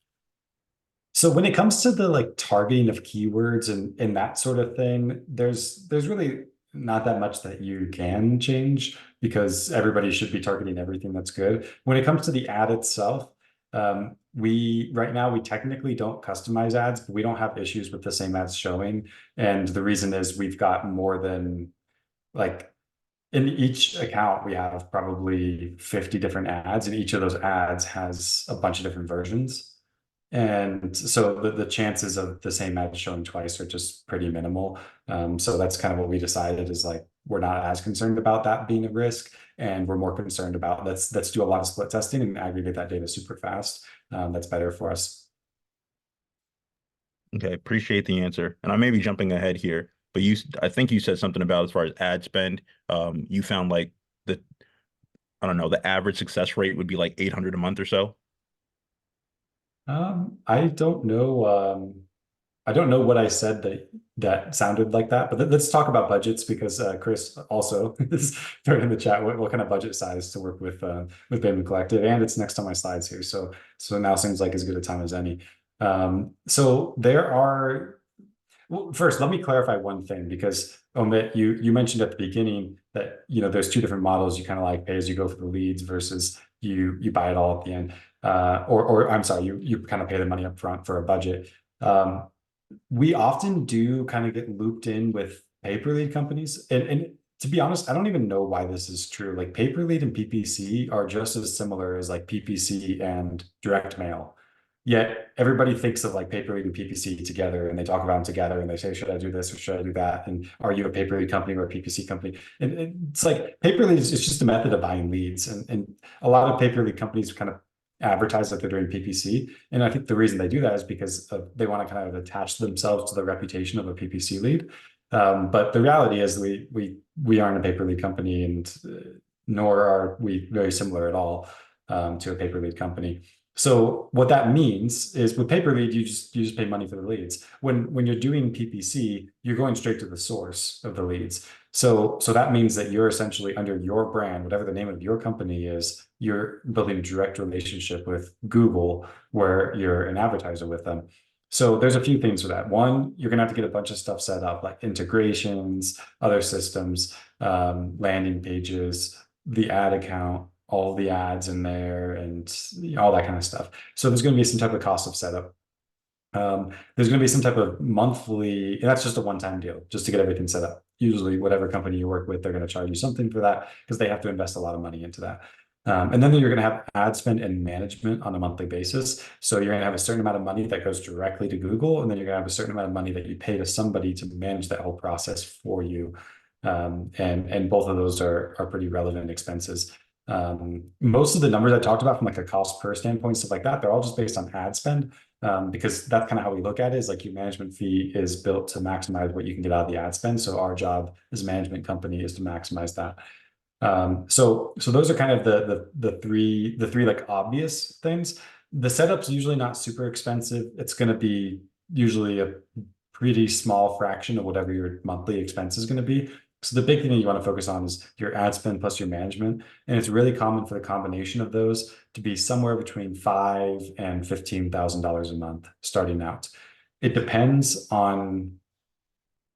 So when it comes to the like targeting of keywords and that sort of thing, there's really not that much that you can change because everybody should be targeting everything that's good. When it comes to the ad itself, right now we technically don't customize ads, but we don't have issues with the same ads showing. And the reason is we've got more than in each account, we have probably 50 different ads, and each of those ads has a bunch of different versions. And so the chances of the same ad showing twice are just pretty minimal. So that's kind of what we decided is like, we're not as concerned about that being a risk. And we're more concerned about let's do a lot of split testing and aggregate that data super fast. That's better for us. Okay, appreciate the answer. And I may be jumping ahead here, but I think you said something about as far as ad spend. You found like I don't know, the average success rate would be like 800 a month or so. I don't know. I don't know what I said that sounded like that, but let's talk about budgets because Chris also is throwing in the chat what kind of budget size to work with Bateman Collective, and it's next on my slides here. So now seems like as good a time as any. So there are. Well, first, let me clarify one thing because Omid, you mentioned at the beginning that there's two different models. You kind of like pay as you go for the leads versus you buy it all at the end, or I'm sorry, you kind of pay the money up front for a budget. We often do kind of get looped in with pay per lead companies, and to be honest, I don't even know why this is true. Like pay per lead and PPC are just as similar as like PPC and direct mail. Yet everybody thinks of like pay per lead and PPC together, and they talk about them together, and they say, should I do this or should I do that? And are you a pay per lead company or a PPC company? And it's like pay per lead is just a method of buying leads, and a lot of pay per lead companies kind of advertise like they're doing PPC. And I think the reason they do that is because they want to kind of attach themselves to the reputation of a PPC lead. But the reality is we aren't a pay per lead company, and nor are we very similar at all to a pay per lead company. So what that means is with pay per lead, you just pay money for the leads. When you're doing PPC, you're going straight to the source of the leads. So that means that you're essentially under your brand, whatever the name of your company is, you're building a direct relationship with Google where you're an advertiser with them. So there's a few things for that. One, you're gonna have to get a bunch of stuff set up, like integrations, other systems, landing pages, the ad account, all the ads in there, and all that kind of stuff. So there's going to be some type of cost of setup. There's going to be some type of monthly, and that's just a one-time deal, just to get everything set up. Usually, whatever company you work with, they're going to charge you something for that because they have to invest a lot of money into that. And then you're going to have ad spend and management on a monthly basis. So you're going to have a certain amount of money that goes directly to Google, and then you're going to have a certain amount of money that you pay to somebody to manage that whole process for you. And both of those are pretty relevant expenses. Most of the numbers I talked about from like a cost per standpoint, stuff like that, they're all just based on ad spend, because that's kind of how we look at it, is like your management fee is built to maximize what you can get out of the ad spend. So our job as a management company is to maximize that. So those are kind of the three like obvious things. The setup's usually not super expensive. It's going to be usually a pretty small fraction of whatever your monthly expense is going to be. So the big thing that you want to focus on is your ad spend plus your management. And it's really common for the combination of those to be somewhere between $5,000 and $15,000 a month starting out. It depends on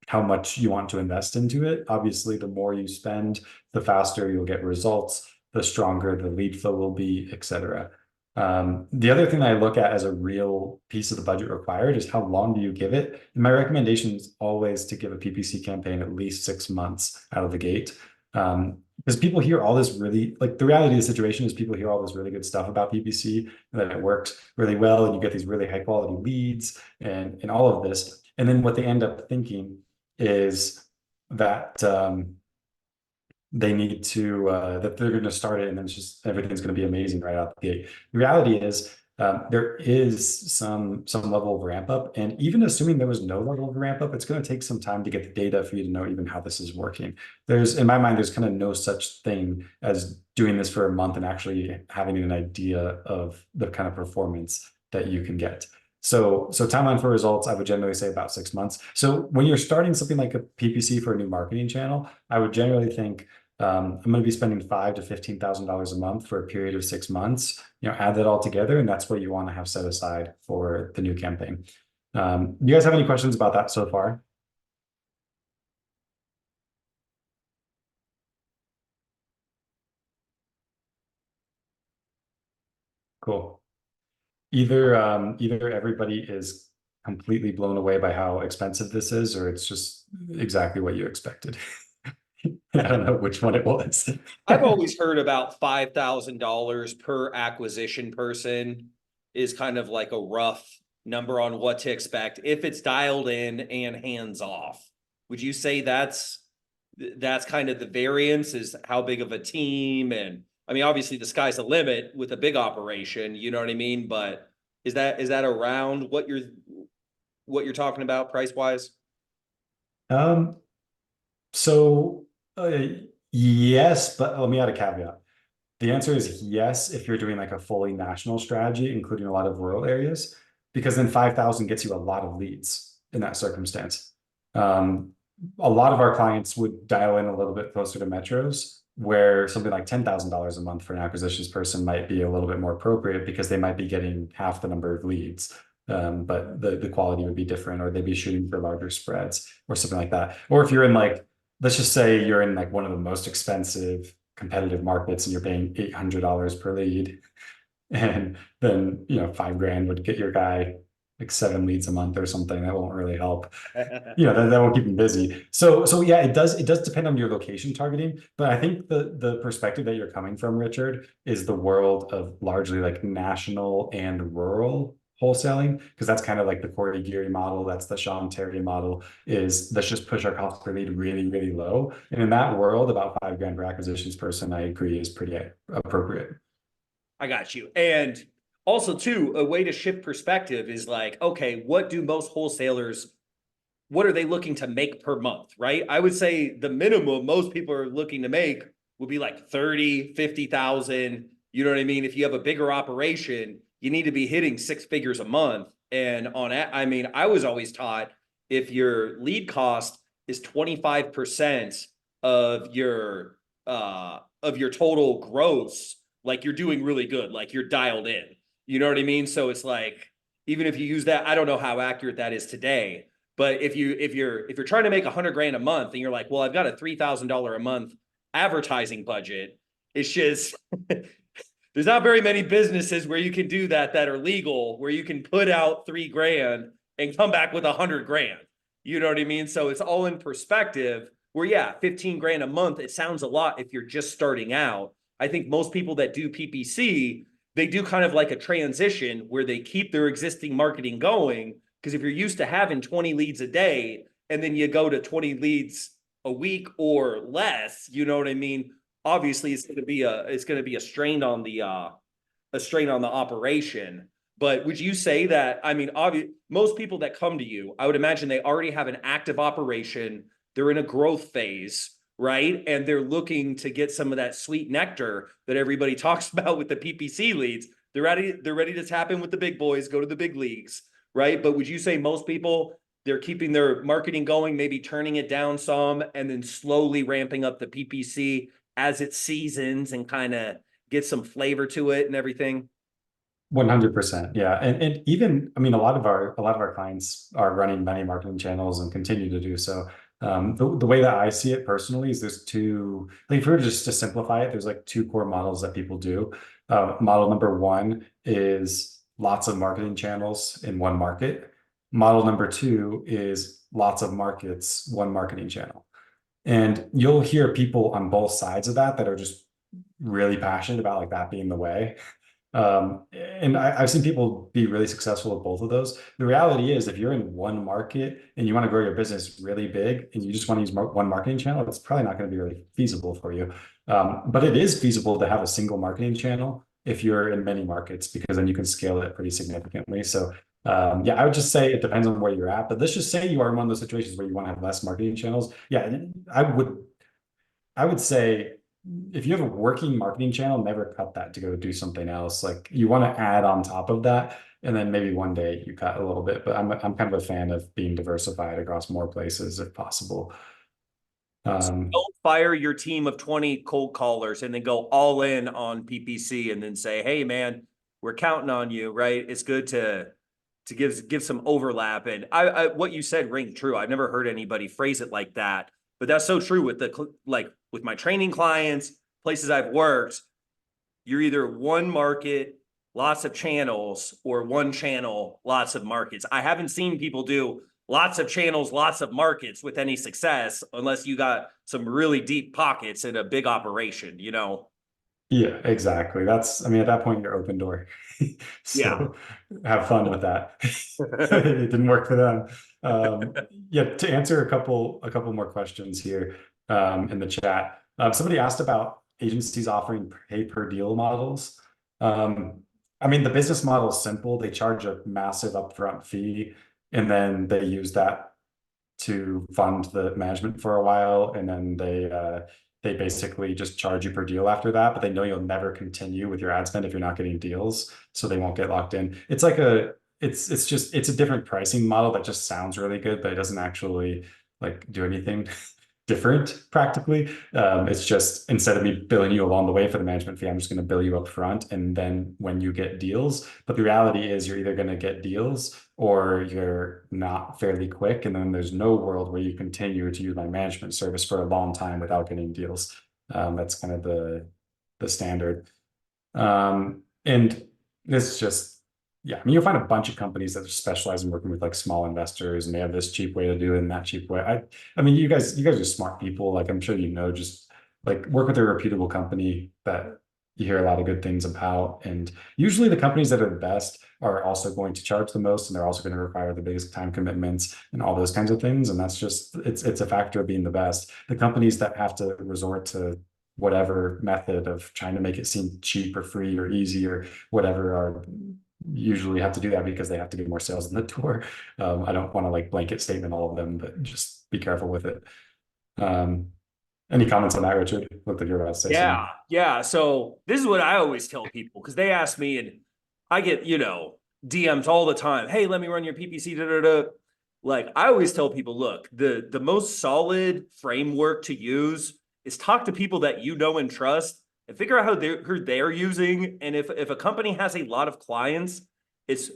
how much you want to invest into it. Obviously, the more you spend, the faster you'll get results, the stronger the lead flow will be, etc. The other thing I look at as a real piece of the budget required is how long do you give it? And my recommendation is always to give a PPC campaign at least 6 months out of the gate. Because people hear all this really, like the reality of the situation is people hear all this really good stuff about PPC, and that it works really well, and you get these really high quality leads and all of this. And then what they end up thinking is that they need to that they're going to start it and then it's just everything's going to be amazing right out the gate. The reality is there is some level of ramp up, and even assuming there was no level of ramp up, it's going to take some time to get the data for you to know even how this is working. In my mind, there's kind of no such thing as doing this for a month and actually having an idea of the kind of performance that you can get. So timeline for results, I would generally say about 6 months. So when you're starting something like a PPC for a new marketing channel, I would generally think I'm going to be spending $5,000 to $15,000 a month for a period of 6 months. Add that all together, and that's what you want to have set aside for the new campaign. Do you guys have any questions about that so far? Cool. Either everybody is completely blown away by how expensive this is, or it's just exactly what you expected. I don't know which one it was. I've always heard about $5,000 per acquisition person is kind of like a rough number on what to expect if it's dialed in and hands off. Would you say that's kind of the variance, is how big of a team? And I mean, obviously the sky's the limit with a big operation, you know what I mean? But is that around what you're talking about price wise? So yes, but let me add a caveat. The answer is yes if you're doing like a fully national strategy, including a lot of rural areas, because then 5,000 gets you a lot of leads in that circumstance. A lot of our clients would dial in a little bit closer to metros, where something like $10,000 a month for an acquisitions person might be a little bit more appropriate because they might be getting half the number of leads. But the quality would be different, or they'd be shooting for larger spreads or something like that. Or if you're in like, let's just say you're in like one of the most expensive competitive markets and you're paying $800 per lead, and then $5,000 would get your guy like 7 leads a month or something, that won't really help. That won't keep them busy. So yeah, it does depend on your location targeting, but I think the perspective that you're coming from, Richard, is the world of largely like national and rural wholesaling, because that's kind of like the Corey Geary model, that's the Sean Terry model, is let's just push our cost per lead really, really low. And in that world, about $5,000 per acquisitions person, I agree, is pretty appropriate. I got you. And also too, a way to shift perspective is like, okay, what do most wholesalers, what are they looking to make per month, right? I would say the minimum most people are looking to make would be like 30, 50,000. You know what I mean? If you have a bigger operation, you need to be hitting 6 figures a month. And I mean, I was always taught if your lead cost is 25% of your total gross, like you're doing really good, like you're dialed in. You know what I mean? So it's like, even if you use that, I don't know how accurate that is today, but if you're trying to make $100,000 a month and you're like, well, I've got a $3,000 a month advertising budget, it's just there's not very many businesses where you can do that are legal, where you can put out $3,000 and come back with $100,000. You know what I mean? So it's all in perspective. Where yeah, $15,000 a month, it sounds a lot if you're just starting out. I think most people that do PPC, they do kind of like a transition where they keep their existing marketing going. Because if you're used to having 20 leads a day and then you go to 20 leads a week or less, you know what I mean? Obviously, it's going to be a strain on the operation. But would you say that, I mean, most people that come to you, I would imagine they already have an active operation. They're in a growth phase, right? And they're looking to get some of that sweet nectar that everybody talks about with the PPC leads. They're ready to tap in with the big boys, go to the big leagues, right? But would you say most people, they're keeping their marketing going, maybe turning it down some, and then slowly ramping up the PPC as it seasons and kind of get some flavor to it and everything? 100%. Yeah. And even, I mean, a lot of our clients are running many marketing channels and continue to do so. The way that I see it personally is there's two, I think if we were just to simplify it, there's like 2 core models that people do. Model number 1 is lots of marketing channels in one market. Model number 2 is lots of markets, one marketing channel. And you'll hear people on both sides of that are just really passionate about like that being the way. And I've seen people be really successful with both of those. The reality is, if you're in one market and you want to grow your business really big and you just want to use one marketing channel, it's probably not going to be really feasible for you. But it is feasible to have a single marketing channel if you're in many markets, because then you can scale it pretty significantly. So yeah, I would just say it depends on where you're at. But let's just say you are in one of those situations where you want to have less marketing channels. Yeah, I would say, if you have a working marketing channel, never cut that to go do something else. Like, you want to add on top of that, and then maybe one day you cut a little bit. But I'm kind of a fan of being diversified across more places if possible. Don't fire your team of 20 cold callers and then go all in on PPC and then say, hey man, we're counting on you, right? It's good to give some overlap. And I what you said rings true. I've never heard anybody phrase it like that, but that's so true with with my training clients, places I've worked. You're either one market, lots of channels, or one channel, lots of markets. I haven't seen people do lots of channels, lots of markets with any success, unless you got some really deep pockets in a big operation, you know? Yeah, exactly. I mean, at that point, you're open door. So have fun with that. It didn't work for them. Yeah, to answer a couple more questions here in the chat. Somebody asked about agencies offering pay per deal models. I mean, the business model is simple. They charge a massive upfront fee, and then they use that to fund the management for a while, and then they basically just charge you per deal after that, but they know you'll never continue with your ad spend if you're not getting deals, so they won't get locked in. It's like it's a different pricing model that just sounds really good, but it doesn't actually like do anything different practically. It's just, instead of me billing you along the way for the management fee, I'm just going to bill you up front, and then when you get deals. But the reality is, you're either going to get deals or you're not fairly quick, and then there's no world where you continue to use my management service for a long time without getting deals. That's kind of the standard. And this is just, yeah, I mean, you'll find a bunch of companies that specialize in working with like small investors, and they have this cheap way to do it and that cheap way. I mean, you guys are smart people. Like, I'm sure you know, just like work with a reputable company that you hear a lot of good things about. And usually the companies that are the best are also going to charge the most, and they're also going to require the biggest time commitments and all those kinds of things. And that's just, it's a factor of being the best. The companies that have to resort to whatever method of trying to make it seem cheap or free or easy or whatever are usually have to do that because they have to get more sales in the door. I don't want to like blanket statement all of them, but just be careful with it. Any comments on that, Richard? Looked like you're about to say something. Yeah. So this is what I always tell people, because they ask me, and I get, DMs all the time. Hey, let me run your PPC. Da, da, da. Like, I always tell people, look, the most solid framework to use is talk to people that you know and trust, and figure out who they're using. And if a company has a lot of clients, it's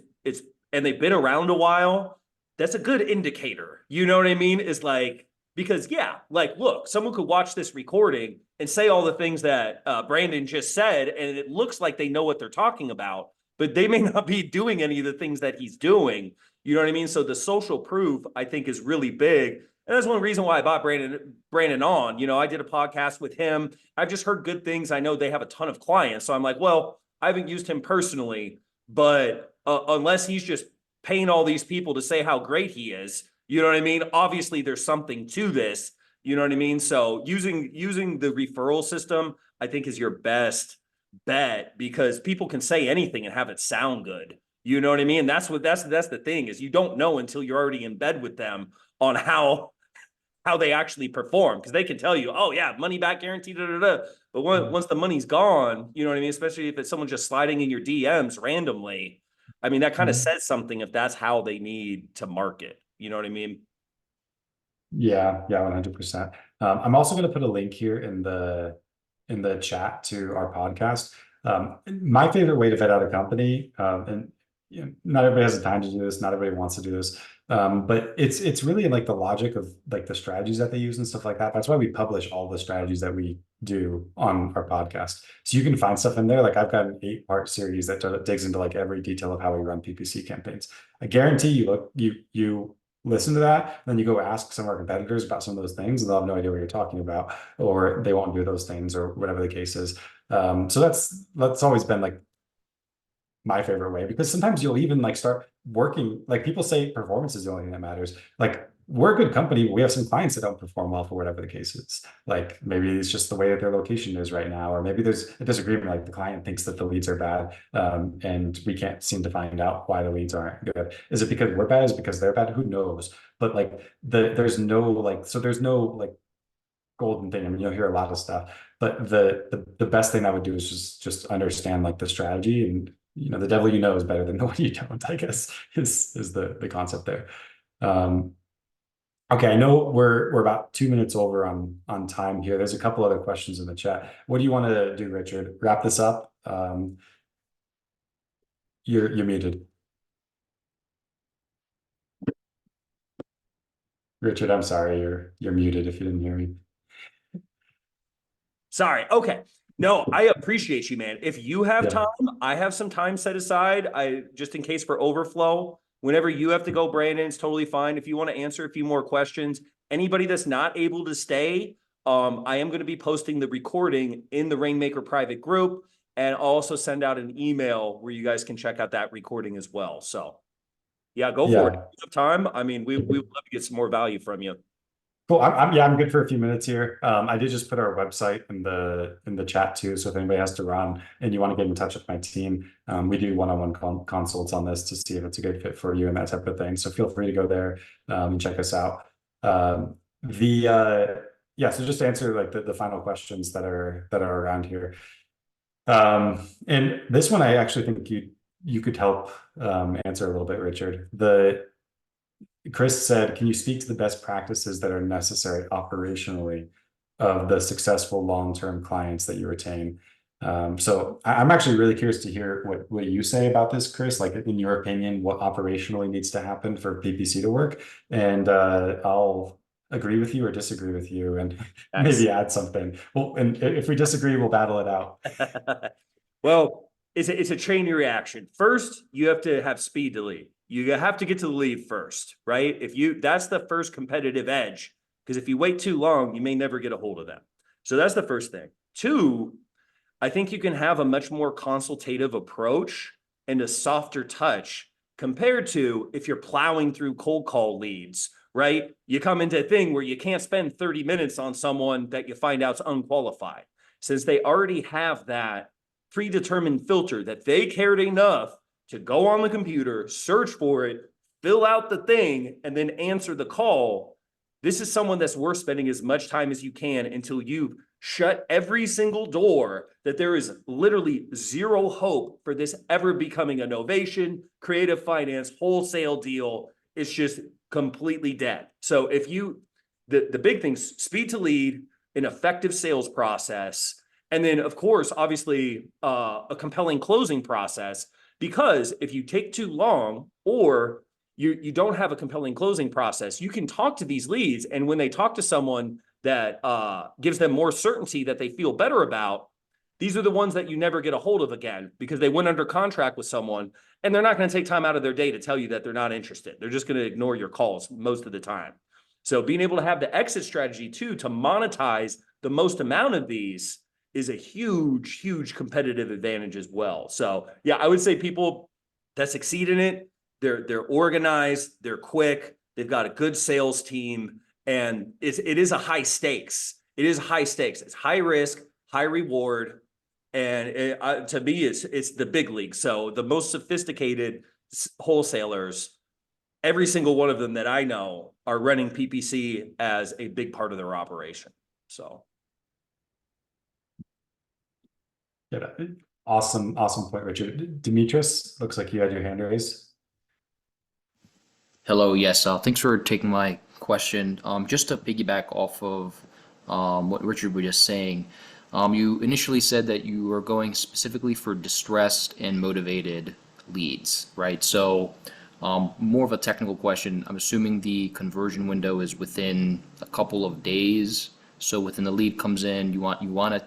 and they've been around a while, that's a good indicator. You know what I mean? Is like, because yeah, like, look, someone could watch this recording and say all the things that Brandon just said, and it looks like they know what they're talking about, but they may not be doing any of the things that he's doing. You know what I mean? So the social proof, I think, is really big. And that's one reason why I bought Brandon on. I did a podcast with him. I've just heard good things. I know they have a ton of clients. So I'm like, well, I haven't used him personally, but unless he's just paying all these people to say how great he is, you know what I mean? Obviously, there's something to this. You know what I mean? So using the referral system, I think, is your best bet, because people can say anything and have it sound good. You know what I mean? That's the thing, is you don't know until you're already in bed with them on how they actually perform, because they can tell you, oh yeah, money back guarantee, da, da, da. But once the money's gone, you know what I mean? Especially if it's someone just sliding in your DMs randomly. I mean, that kind of says something if that's how they need to market. You know what I mean? Yeah, 100%. I'm also going to put a link here in the chat to our podcast. My favorite way to vet out a company, and not everybody has the time to do this, not everybody wants to do this, but it's really like the logic of like the strategies that they use and stuff like that. That's why we publish all the strategies that we do on our podcast. So you can find stuff in there. Like, I've got an 8-part series that digs into like every detail of how we run PPC campaigns. I guarantee you listen to that, then you go ask some of our competitors about some of those things, and they'll have no idea what you're talking about, or they won't do those things, or whatever the case is. So that's always been like my favorite way, because sometimes you'll even like start working, like people say performance is the only thing that matters. Like, we're a good company, but we have some clients that don't perform well for whatever the case is. Like, maybe it's just the way that their location is right now, or maybe there's a disagreement, like the client thinks that the leads are bad, and we can't seem to find out why the leads aren't good. Is it because we're bad? Is it because they're bad? Who knows? But like there's no like golden thing. I mean, you'll hear a lot of stuff, but the best thing I would do is just understand like the strategy, and the devil you know is better than the one you don't, I guess, is the concept there. Okay, I know we're about 2 minutes over on time here. There's a couple other questions in the chat. What do you want to do, Richard? Wrap this up? You're muted. Richard, I'm sorry, you're muted if you didn't hear me. Sorry. Okay. No, I appreciate you, man. If you have time, I have some time set aside. Just in case for overflow. Whenever you have to go, Brandon, it's totally fine. If you want to answer a few more questions, anybody that's not able to stay, I am going to be posting the recording in the Rainmaker private group, and also send out an email where you guys can check out that recording as well. So yeah, go for it. If you have time. I mean, we would love to get some more value from you. Cool. I'm good for a few minutes here. I did just put our website in the chat too. So if anybody has to run and you want to get in touch with my team, we do one-on-one consults on this to see if it's a good fit for you and that type of thing. So feel free to go there and check us out. So just to answer like the final questions that are around here. And this one I actually think you could help answer a little bit, Richard. Chris said, can you speak to the best practices that are necessary operationally of the successful long-term clients that you retain? So I'm actually really curious to hear what you say about this, Chris. Like, in your opinion, what operationally needs to happen for PPC to work? And I'll agree with you or disagree with you, and maybe add something. Well, and if we disagree, we'll battle it out. Well, it's a chain reaction. First, you have to have speed to lead. You have to get to the lead first, right? That's the first competitive edge, because if you wait too long, you may never get a hold of them. So that's the first thing. Two, I think you can have a much more consultative approach and a softer touch compared to if you're plowing through cold call leads, right? You come into a thing where you can't spend 30 minutes on someone that you find out's unqualified, since they already have that predetermined filter that they cared enough to go on the computer, search for it, fill out the thing, and then answer the call. This is someone that's worth spending as much time as you can until you've shut every single door that there is literally zero hope for this ever becoming a novation, creative finance, wholesale deal. It's just completely dead. So if the big things, speed to lead, an effective sales process, and then of course, obviously a compelling closing process, because if you take too long or you don't have a compelling closing process, you can talk to these leads, and when they talk to someone that gives them more certainty that they feel better about, these are the ones that you never get a hold of again, because they went under contract with someone and they're not going to take time out of their day to tell you that they're not interested. They're just going to ignore your calls most of the time. So being able to have the exit strategy too, to monetize the most amount of these, is a huge, huge competitive advantage as well. So yeah, I would say people that succeed in it, they're organized, they're quick, they've got a good sales team, and it is a high stakes. It is high stakes. It's high risk, high reward, and to me, it's the big league. So the most sophisticated wholesalers, every single one of them that I know, are running PPC as a big part of their operation. So. Yeah, awesome point, Richard. Demetrius, looks like you had your hand raised. Hello, yes. Thanks for taking my question. Just to piggyback off of what Richard was just saying, you initially said that you were going specifically for distressed and motivated leads, right? So more of a technical question. I'm assuming the conversion window is within a couple of days. So within the lead comes in, you want to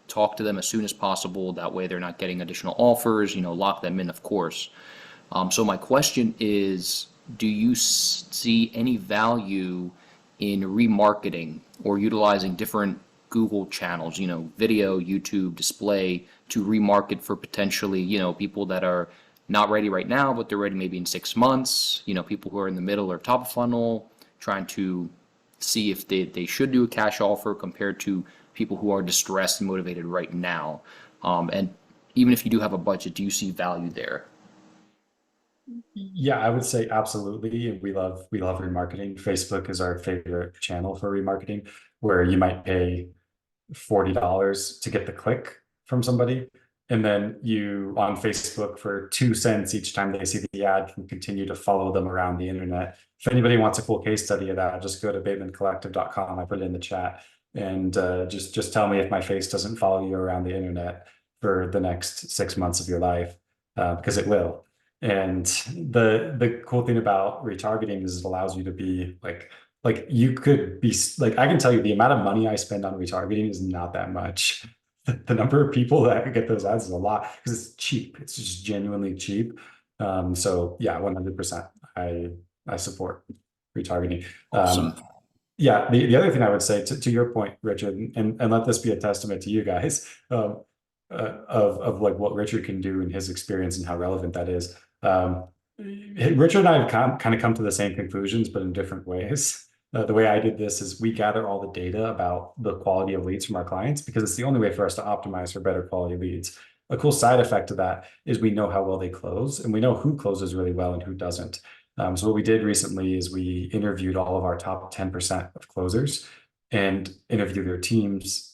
talk to them as soon as possible. That way they're not getting additional offers, lock them in, of course. So my question is, do you see any value in remarketing or utilizing different Google channels, video, YouTube, display, to remarket for potentially, people that are not ready right now, but they're ready maybe in 6 months, people who are in the middle or top of funnel, trying to see if they should do a cash offer compared to people who are distressed and motivated right now. And even if you do have a budget, do you see value there? Yeah, I would say absolutely. We love remarketing. Facebook is our favorite channel for remarketing, where you might pay $40 to get the click from somebody, and then you on Facebook for 2 cents each time they see the ad can continue to follow them around the internet. If anybody wants a full case study of that, just go to batemancollective.com. I put it in the chat, and just tell me if my face doesn't follow you around the internet for the next 6 months of your life, because it will. And the cool thing about retargeting is it allows you to be like you could be like, I can tell you the amount of money I spend on retargeting is not that much. The number of people that get those ads is a lot, because it's cheap. It's just genuinely cheap. So yeah, 100%. I support retargeting. Awesome. Yeah, the other thing I would say to your point, Richard, and let this be a testament to you guys, of like what Richard can do in his experience and how relevant that is. Richard and I have kind of come to the same conclusions, but in different ways. The way I did this is we gather all the data about the quality of leads from our clients, because it's the only way for us to optimize for better quality leads. A cool side effect of that is we know how well they close, and we know who closes really well and who doesn't. So what we did recently is we interviewed all of our top 10% of closers and interviewed their teams,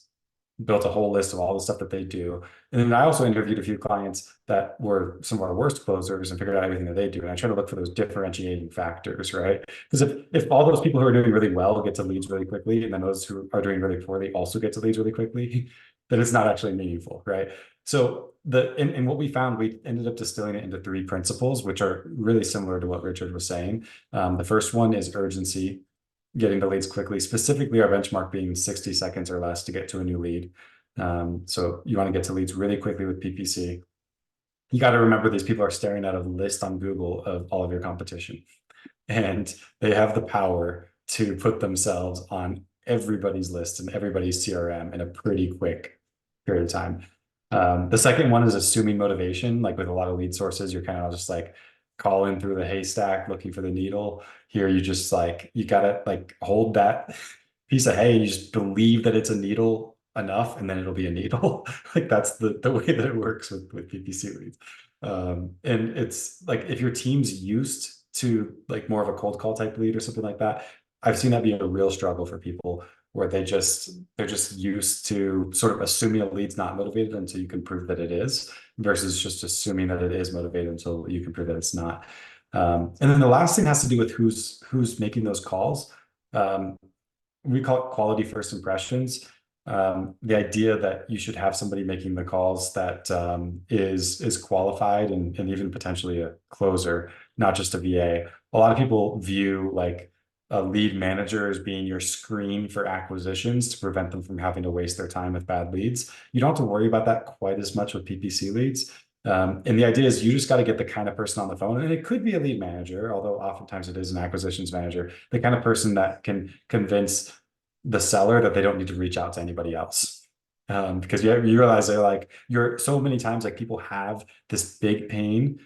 built a whole list of all the stuff that they do. And then I also interviewed a few clients that were some of our worst closers and figured out everything that they do. And I try to look for those differentiating factors, right? Because if all those people who are doing really well get to leads really quickly, and then those who are doing really poorly also get to leads really quickly, then it's not actually meaningful, right? So and what we found, we ended up distilling it into 3 principles, which are really similar to what Richard was saying. The first one is urgency, getting the leads quickly, specifically our benchmark being 60 seconds or less to get to a new lead. So you want to get to leads really quickly with PPC. you got to remember these people are staring at a list on Google of all of your competition, and they have the power to put themselves on everybody's list and everybody's CRM in a pretty quick period of time. The second one is assuming motivation. Like with a lot of lead sources, you're kind of just like calling through the haystack looking for the needle. Here, you just like, you gotta like hold that piece of hay and you just believe that it's a needle enough, and then it'll be a needle. Like that's the way that it works with PPC leads. And it's like, if your team's used to like more of a cold call type lead or something like that, I've seen that be a real struggle for people, where they're just used to sort of assuming a lead's not motivated until you can prove that it is, versus just assuming that it is motivated until you can prove that it's not. And then the last thing has to do with who's making those calls. We call it quality first impressions. The idea that you should have somebody making the calls that is qualified and even potentially a closer, not just a VA. A lot of people view like a lead manager as being your screen for acquisitions to prevent them from having to waste their time with bad leads. You don't have to worry about that quite as much with PPC leads. And the idea is you just got to get the kind of person on the phone, and it could be a lead manager, although oftentimes it is an acquisitions manager, the kind of person that can convince the seller that they don't need to reach out to anybody else. Because you realize they're like, so many times like people have this big pain,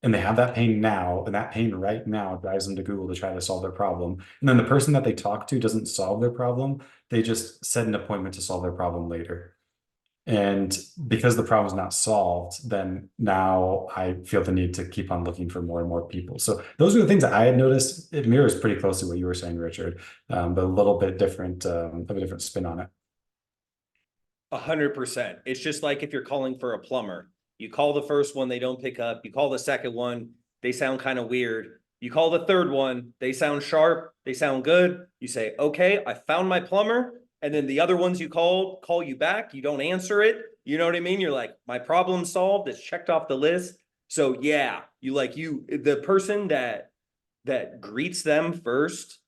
and they have that pain now, and that pain right now drives them to Google to try to solve their problem. And then the person that they talk to doesn't solve their problem. They just set an appointment to solve their problem later. And because the problem is not solved, then now I feel the need to keep on looking for more and more people. So those are the things that I had noticed. It mirrors pretty closely what you were saying, Richard, but a little bit different, of a different spin on it. 100%. It's just like if you're calling for a plumber, you call the first one, they don't pick up. You call the second one, they sound kind of weird. You call the third one, they sound sharp, they sound good. You say, okay, I found my plumber. And then the other ones you call you back, you don't answer it. You know what I mean? You're like, my problem's solved, it's checked off the list. So yeah, the person that greets them first,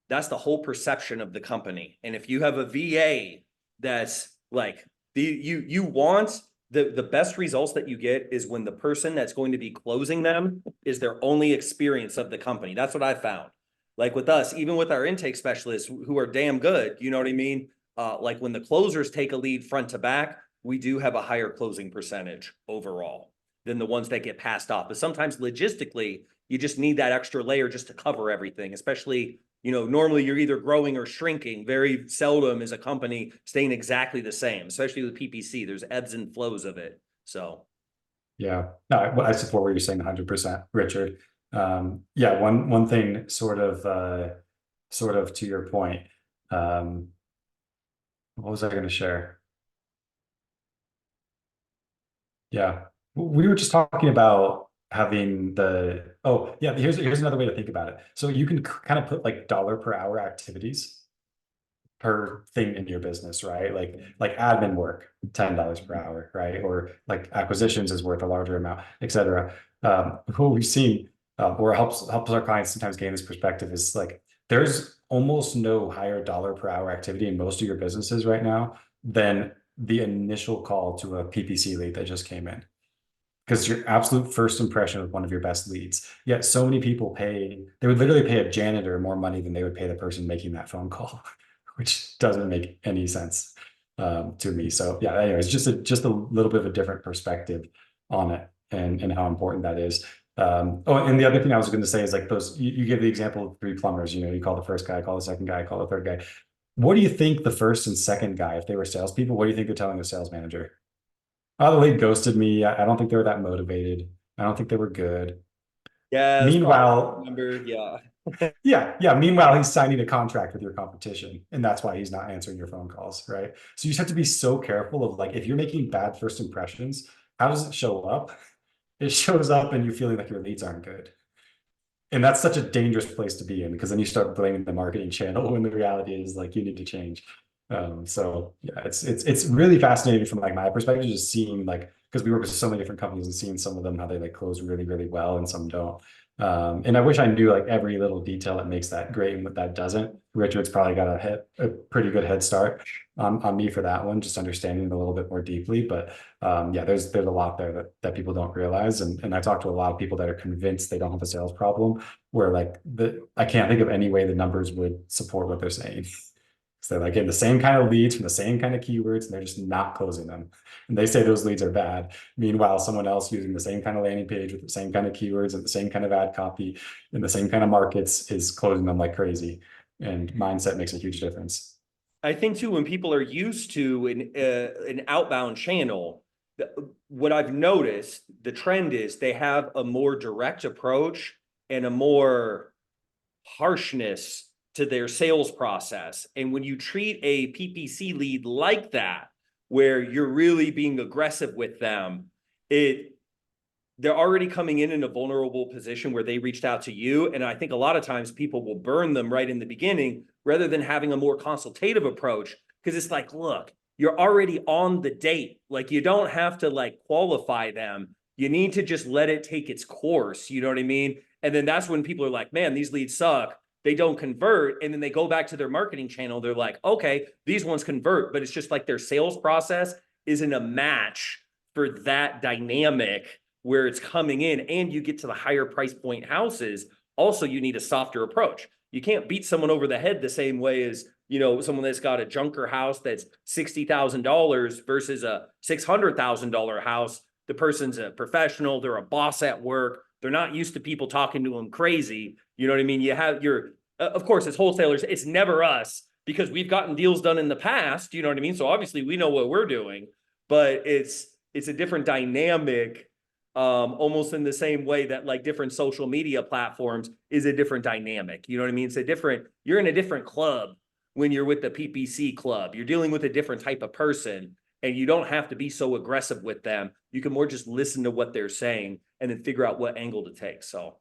that's the whole perception of the company. And if you have a VA that's like, you want the best results that you get is when the person that's going to be closing them is their only experience of the company. That's what I found. Like with us, even with our intake specialists who are damn good, you know what I mean? Like when the closers take a lead front to back, we do have a higher closing percentage overall than the ones that get passed off. But sometimes logistically, you just need that extra layer just to cover everything, especially, normally you're either growing or shrinking. Very seldom is a company staying exactly the same, especially with PPC. There's ebbs and flows of it. So. Yeah, no, I support what you're saying 100%, Richard. Yeah, one thing sort of to your point. What was I going to share? Yeah, we were just talking about having here's another way to think about it. So you can kind of put like dollar per hour activities per thing in your business, right? Like admin work, $10 per hour, right? Or like acquisitions is worth a larger amount, etc. What we've seen, or helps our clients sometimes gain this perspective, is like there's almost no higher dollar per hour activity in most of your businesses right now than the initial call to a PPC lead that just came in. Because your absolute first impression of one of your best leads. Yet so many people they would literally pay a janitor more money than they would pay the person making that phone call, which doesn't make any sense to me. So yeah, anyways, just a little bit of a different perspective on it and how important that is. And the other thing I was going to say is like you give the example of 3 plumbers, you call the first guy, call the second guy, call the third guy. What do you think the first and second guy, if they were salespeople, what do you think they're telling the sales manager? Oh, the lead ghosted me. I don't think they were that motivated. I don't think they were good. Yeah. Meanwhile, yeah. yeah. Meanwhile, he's signing a contract with your competition, and that's why he's not answering your phone calls, right? So you just have to be so careful of like, if you're making bad first impressions, how does it show up? It shows up and you feeling like your leads aren't good. And that's such a dangerous place to be in, because then you start blaming the marketing channel when the reality is like you need to change. So yeah, it's really fascinating from like my perspective, just seeing like, because we work with so many different companies and seeing some of them how they like close really, really well and some don't. And I wish I knew like every little detail that makes that great and what that doesn't. Richard's probably got a pretty good head start on me for that one, just understanding it a little bit more deeply. But yeah, there's a lot there that people don't realize. And I talk to a lot of people that are convinced they don't have a sales problem, where like I can't think of any way the numbers would support what they're saying. So they're like getting the same kind of leads from the same kind of keywords, and they're just not closing them. And they say those leads are bad. Meanwhile, someone else using the same kind of landing page with the same kind of keywords and the same kind of ad copy in the same kind of markets is closing them like crazy. And mindset makes a huge difference. I think too, when people are used to an outbound channel, what I've noticed, the trend is they have a more direct approach and a more harshness to their sales process. And when you treat a PPC lead like that, where you're really being aggressive with them, they're already coming in a vulnerable position where they reached out to you. And I think a lot of times people will burn them right in the beginning rather than having a more consultative approach. Because it's like, look, you're already on the date. Like, you don't have to like qualify them. You need to just let it take its course. You know what I mean? And then that's when people are like, man, these leads suck. They don't convert. And then they go back to their marketing channel. They're like, okay, these ones convert, but it's just like their sales process isn't a match for that dynamic where it's coming in, and you get to the higher price point houses. Also, you need a softer approach. You can't beat someone over the head the same way as, you know, someone that's got a junker house that's $60,000 versus a $600,000 house. The person's a professional. They're a boss at work. They're not used to people talking to them crazy. You know what I mean? You have of course, as wholesalers, it's never us because we've gotten deals done in the past. You know what I mean? So obviously we know what we're doing, but it's a different dynamic. Almost in the same way that like different social media platforms is a different dynamic. You know what I mean? You're in a different club when you're with the PPC club. You're dealing with a different type of person, and you don't have to be so aggressive with them. You can more just listen to what they're saying and then figure out what angle to take. So.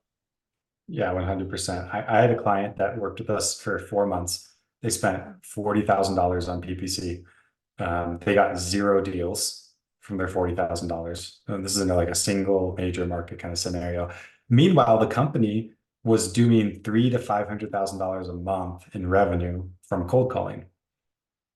Yeah, 100%. I had a client that worked with us for 4 months. They spent $40,000 on PPC. They got 0 deals from their $40,000. And this is in like a single major market kind of scenario. Meanwhile, the company was doing $300,000 to $500,000 a month in revenue from cold calling.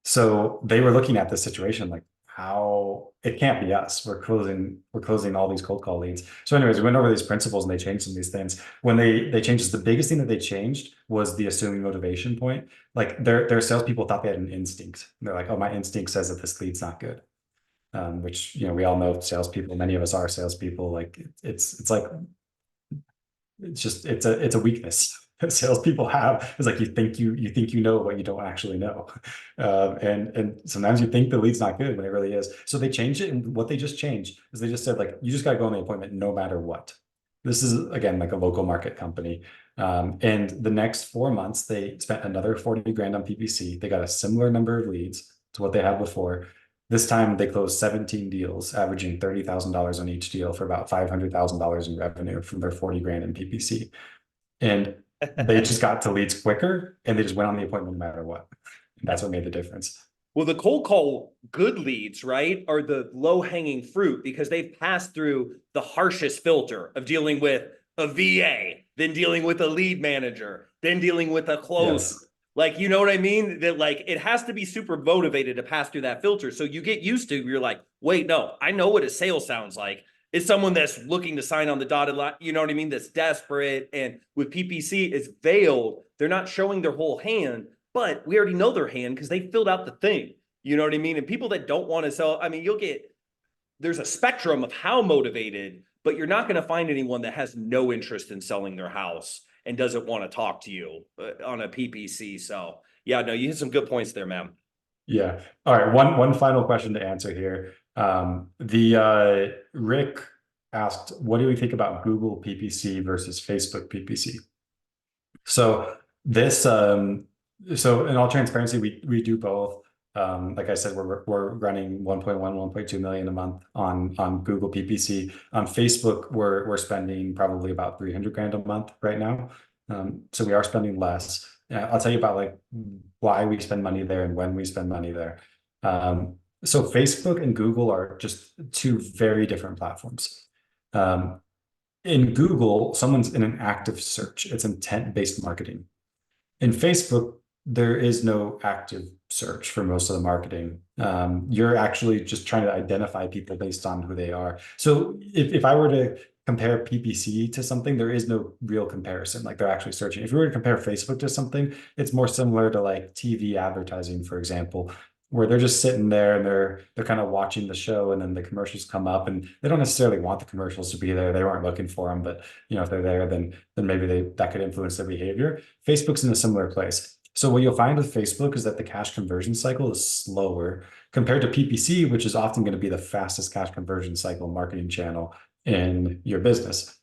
So they were looking at this situation like, how it can't be us. We're closing all these cold call leads. So anyways, we went over these principles and they changed some of these things. When they changed this, the biggest thing that they changed was the assuming motivation point. Like their salespeople thought they had an instinct. They're like, oh, my instinct says that this lead's not good. Which, you know, we all know salespeople, many of us are salespeople. Like it's like, it's a weakness that salespeople have. It's like, you think you know what you don't actually know. And sometimes you think the lead's not good when it really is. So they changed it. And what they just changed is they just said, like, you just got to go on the appointment no matter what. This is, again, like a local market company. And the next 4 months, they spent another 40 grand on PPC. They got a similar number of leads to what they had before. This time they closed 17 deals, averaging $30,000 on each deal for about $500,000 in revenue from their 40 grand in PPC. And they just got to leads quicker, and they just went on the appointment no matter what. And that's what made the difference. Well, the cold call good leads, right, are the low hanging fruit because they've passed through the harshest filter of dealing with a VA, then dealing with a lead manager, then dealing with a closer. Yes. Like, you know what I mean? That like, it has to be super motivated to pass through that filter. So you get used to, you're like, wait, no, I know what a sale sounds like. It's someone that's looking to sign on the dotted line. You know what I mean? That's desperate. And with PPC, it's veiled. They're not showing their whole hand, but we already know their hand because they filled out the thing. You know what I mean? And people that don't want to sell, I mean, there's a spectrum of how motivated, but you're not going to find anyone that has no interest in selling their house and doesn't want to talk to you on a PPC. So yeah, no, you hit some good points there, man. Yeah. All right. One final question to answer here. Rick asked, what do we think about Google PPC versus Facebook PPC? So this, so in all transparency, we do both. Like I said, we're running 1.2 million a month on Google PPC. On Facebook, we're spending probably about 300 grand a month right now. So we are spending less. I'll tell you about like why we spend money there and when we spend money there. So Facebook and Google are just two very different platforms. in Google, someone's in an active search. It's intent-based marketing. In Facebook, there is no active search for most of the marketing. You're actually just trying to identify people based on who they are. So if I were to compare PPC to something, there is no real comparison. Like they're actually searching. If you were to compare Facebook to something, it's more similar to like TV advertising, for example, where they're just sitting there and they're kind of watching the show, and then the commercials come up, and they don't necessarily want the commercials to be there. They weren't looking for them, but if they're there, then maybe that could influence their behavior. Facebook's in a similar place. So what you'll find with Facebook is that the cash conversion cycle is slower compared to PPC, which is often going to be the fastest cash conversion cycle marketing channel in your business.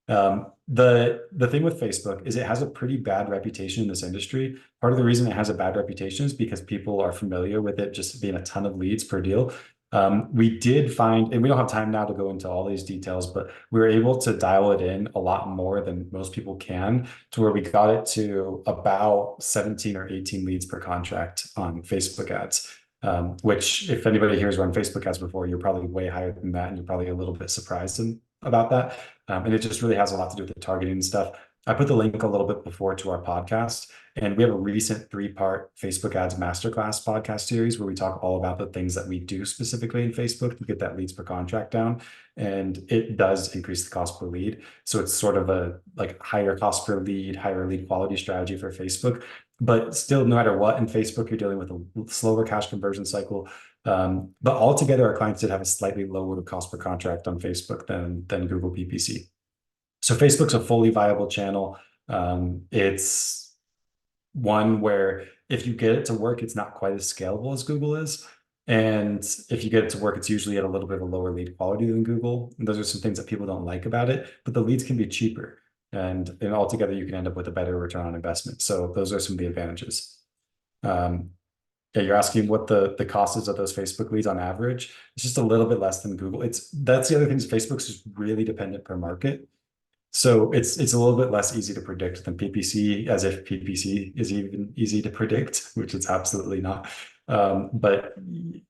The thing with Facebook is it has a pretty bad reputation in this industry. Part of the reason it has a bad reputation is because people are familiar with it just being a ton of leads per deal. We did find, and we don't have time now to go into all these details, but we were able to dial it in a lot more than most people can, to where we got it to about 17 or 18 leads per contract on Facebook ads. Which, if anybody here has run Facebook ads before, you're probably way higher than that, and you're probably a little bit surprised about that. And it just really has a lot to do with the targeting and stuff. I put the link a little bit before to our podcast, and we have a recent 3-part Facebook ads masterclass podcast series where we talk all about the things that we do specifically in Facebook to get that leads per contract down. And it does increase the cost per lead. So it's sort of a like higher cost per lead, higher lead quality strategy for Facebook. But still, no matter what, in Facebook, you're dealing with a slower cash conversion cycle. But altogether, our clients did have a slightly lower cost per contract on Facebook than Google PPC. So Facebook's a fully viable channel. It's one where if you get it to work, it's not quite as scalable as Google is. And if you get it to work, it's usually at a little bit of a lower lead quality than Google. And those are some things that people don't like about it, but the leads can be cheaper. And altogether, you can end up with a better return on investment. So those are some of the advantages. Yeah, you're asking what the cost is of those Facebook leads on average. It's just a little bit less than Google. That's the other thing is Facebook's just really dependent per market. So it's a little bit less easy to predict than PPC, as if PPC is even easy to predict, which it's absolutely not. But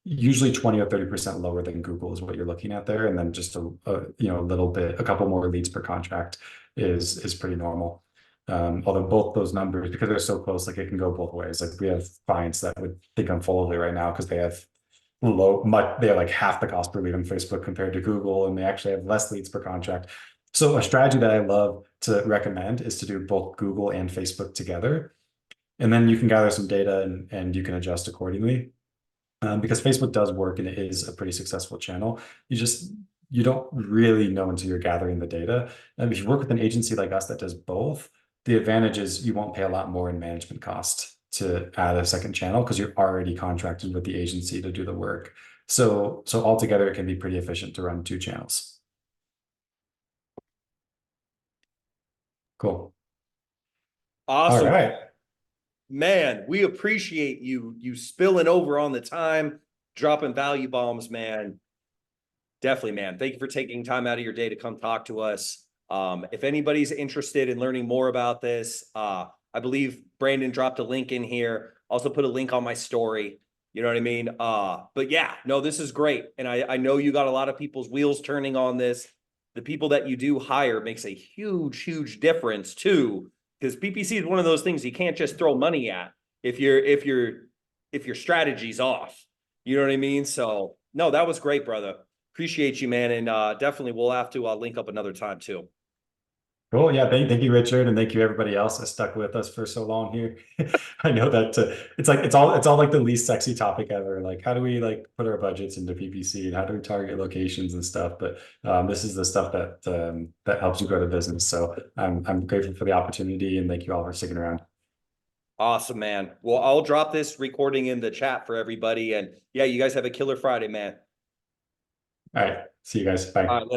usually 20 or 30% lower than Google is what you're looking at there, and then just a couple more leads per contract is pretty normal. Although both those numbers, because they're so close, like it can go both ways. Like we have clients that would think I'm full of it right now because they have they have like half the cost per lead on Facebook compared to Google, and they actually have less leads per contract. So a strategy that I love to recommend is to do both Google and Facebook together. And then you can gather some data and you can adjust accordingly. Because Facebook does work and it is a pretty successful channel. You don't really know until you're gathering the data. And if you work with an agency like us that does both, the advantage is you won't pay a lot more in management cost to add a second channel because you're already contracted with the agency to do the work. So altogether, it can be pretty efficient to run 2 channels. Cool. Awesome. All right. Man, we appreciate you spilling over on the time, dropping value bombs, man. Definitely, man. Thank you for taking time out of your day to come talk to us. If anybody's interested in learning more about this, I believe Brandon dropped a link in here. Also put a link on my story. You know what I mean? But yeah, no, this is great. And I know you got a lot of people's wheels turning on this. The people that you do hire makes a huge, huge difference too. Because PPC is one of those things you can't just throw money at if your strategy's off. You know what I mean? So no, that was great, brother. Appreciate you, man. And definitely we'll have to link up another time too. Cool. Yeah. Thank you, Richard. And thank you everybody else that stuck with us for so long here. I know that it's all like the least sexy topic ever. Like, how do we like put our budgets into PPC and how do we target locations and stuff? But this is the stuff that helps you grow the business. So I'm grateful for the opportunity and thank you all for sticking around. Awesome, man. Well, I'll drop this recording in the chat for everybody. And yeah, you guys have a killer Friday, man. All right. See you guys. Bye. All right,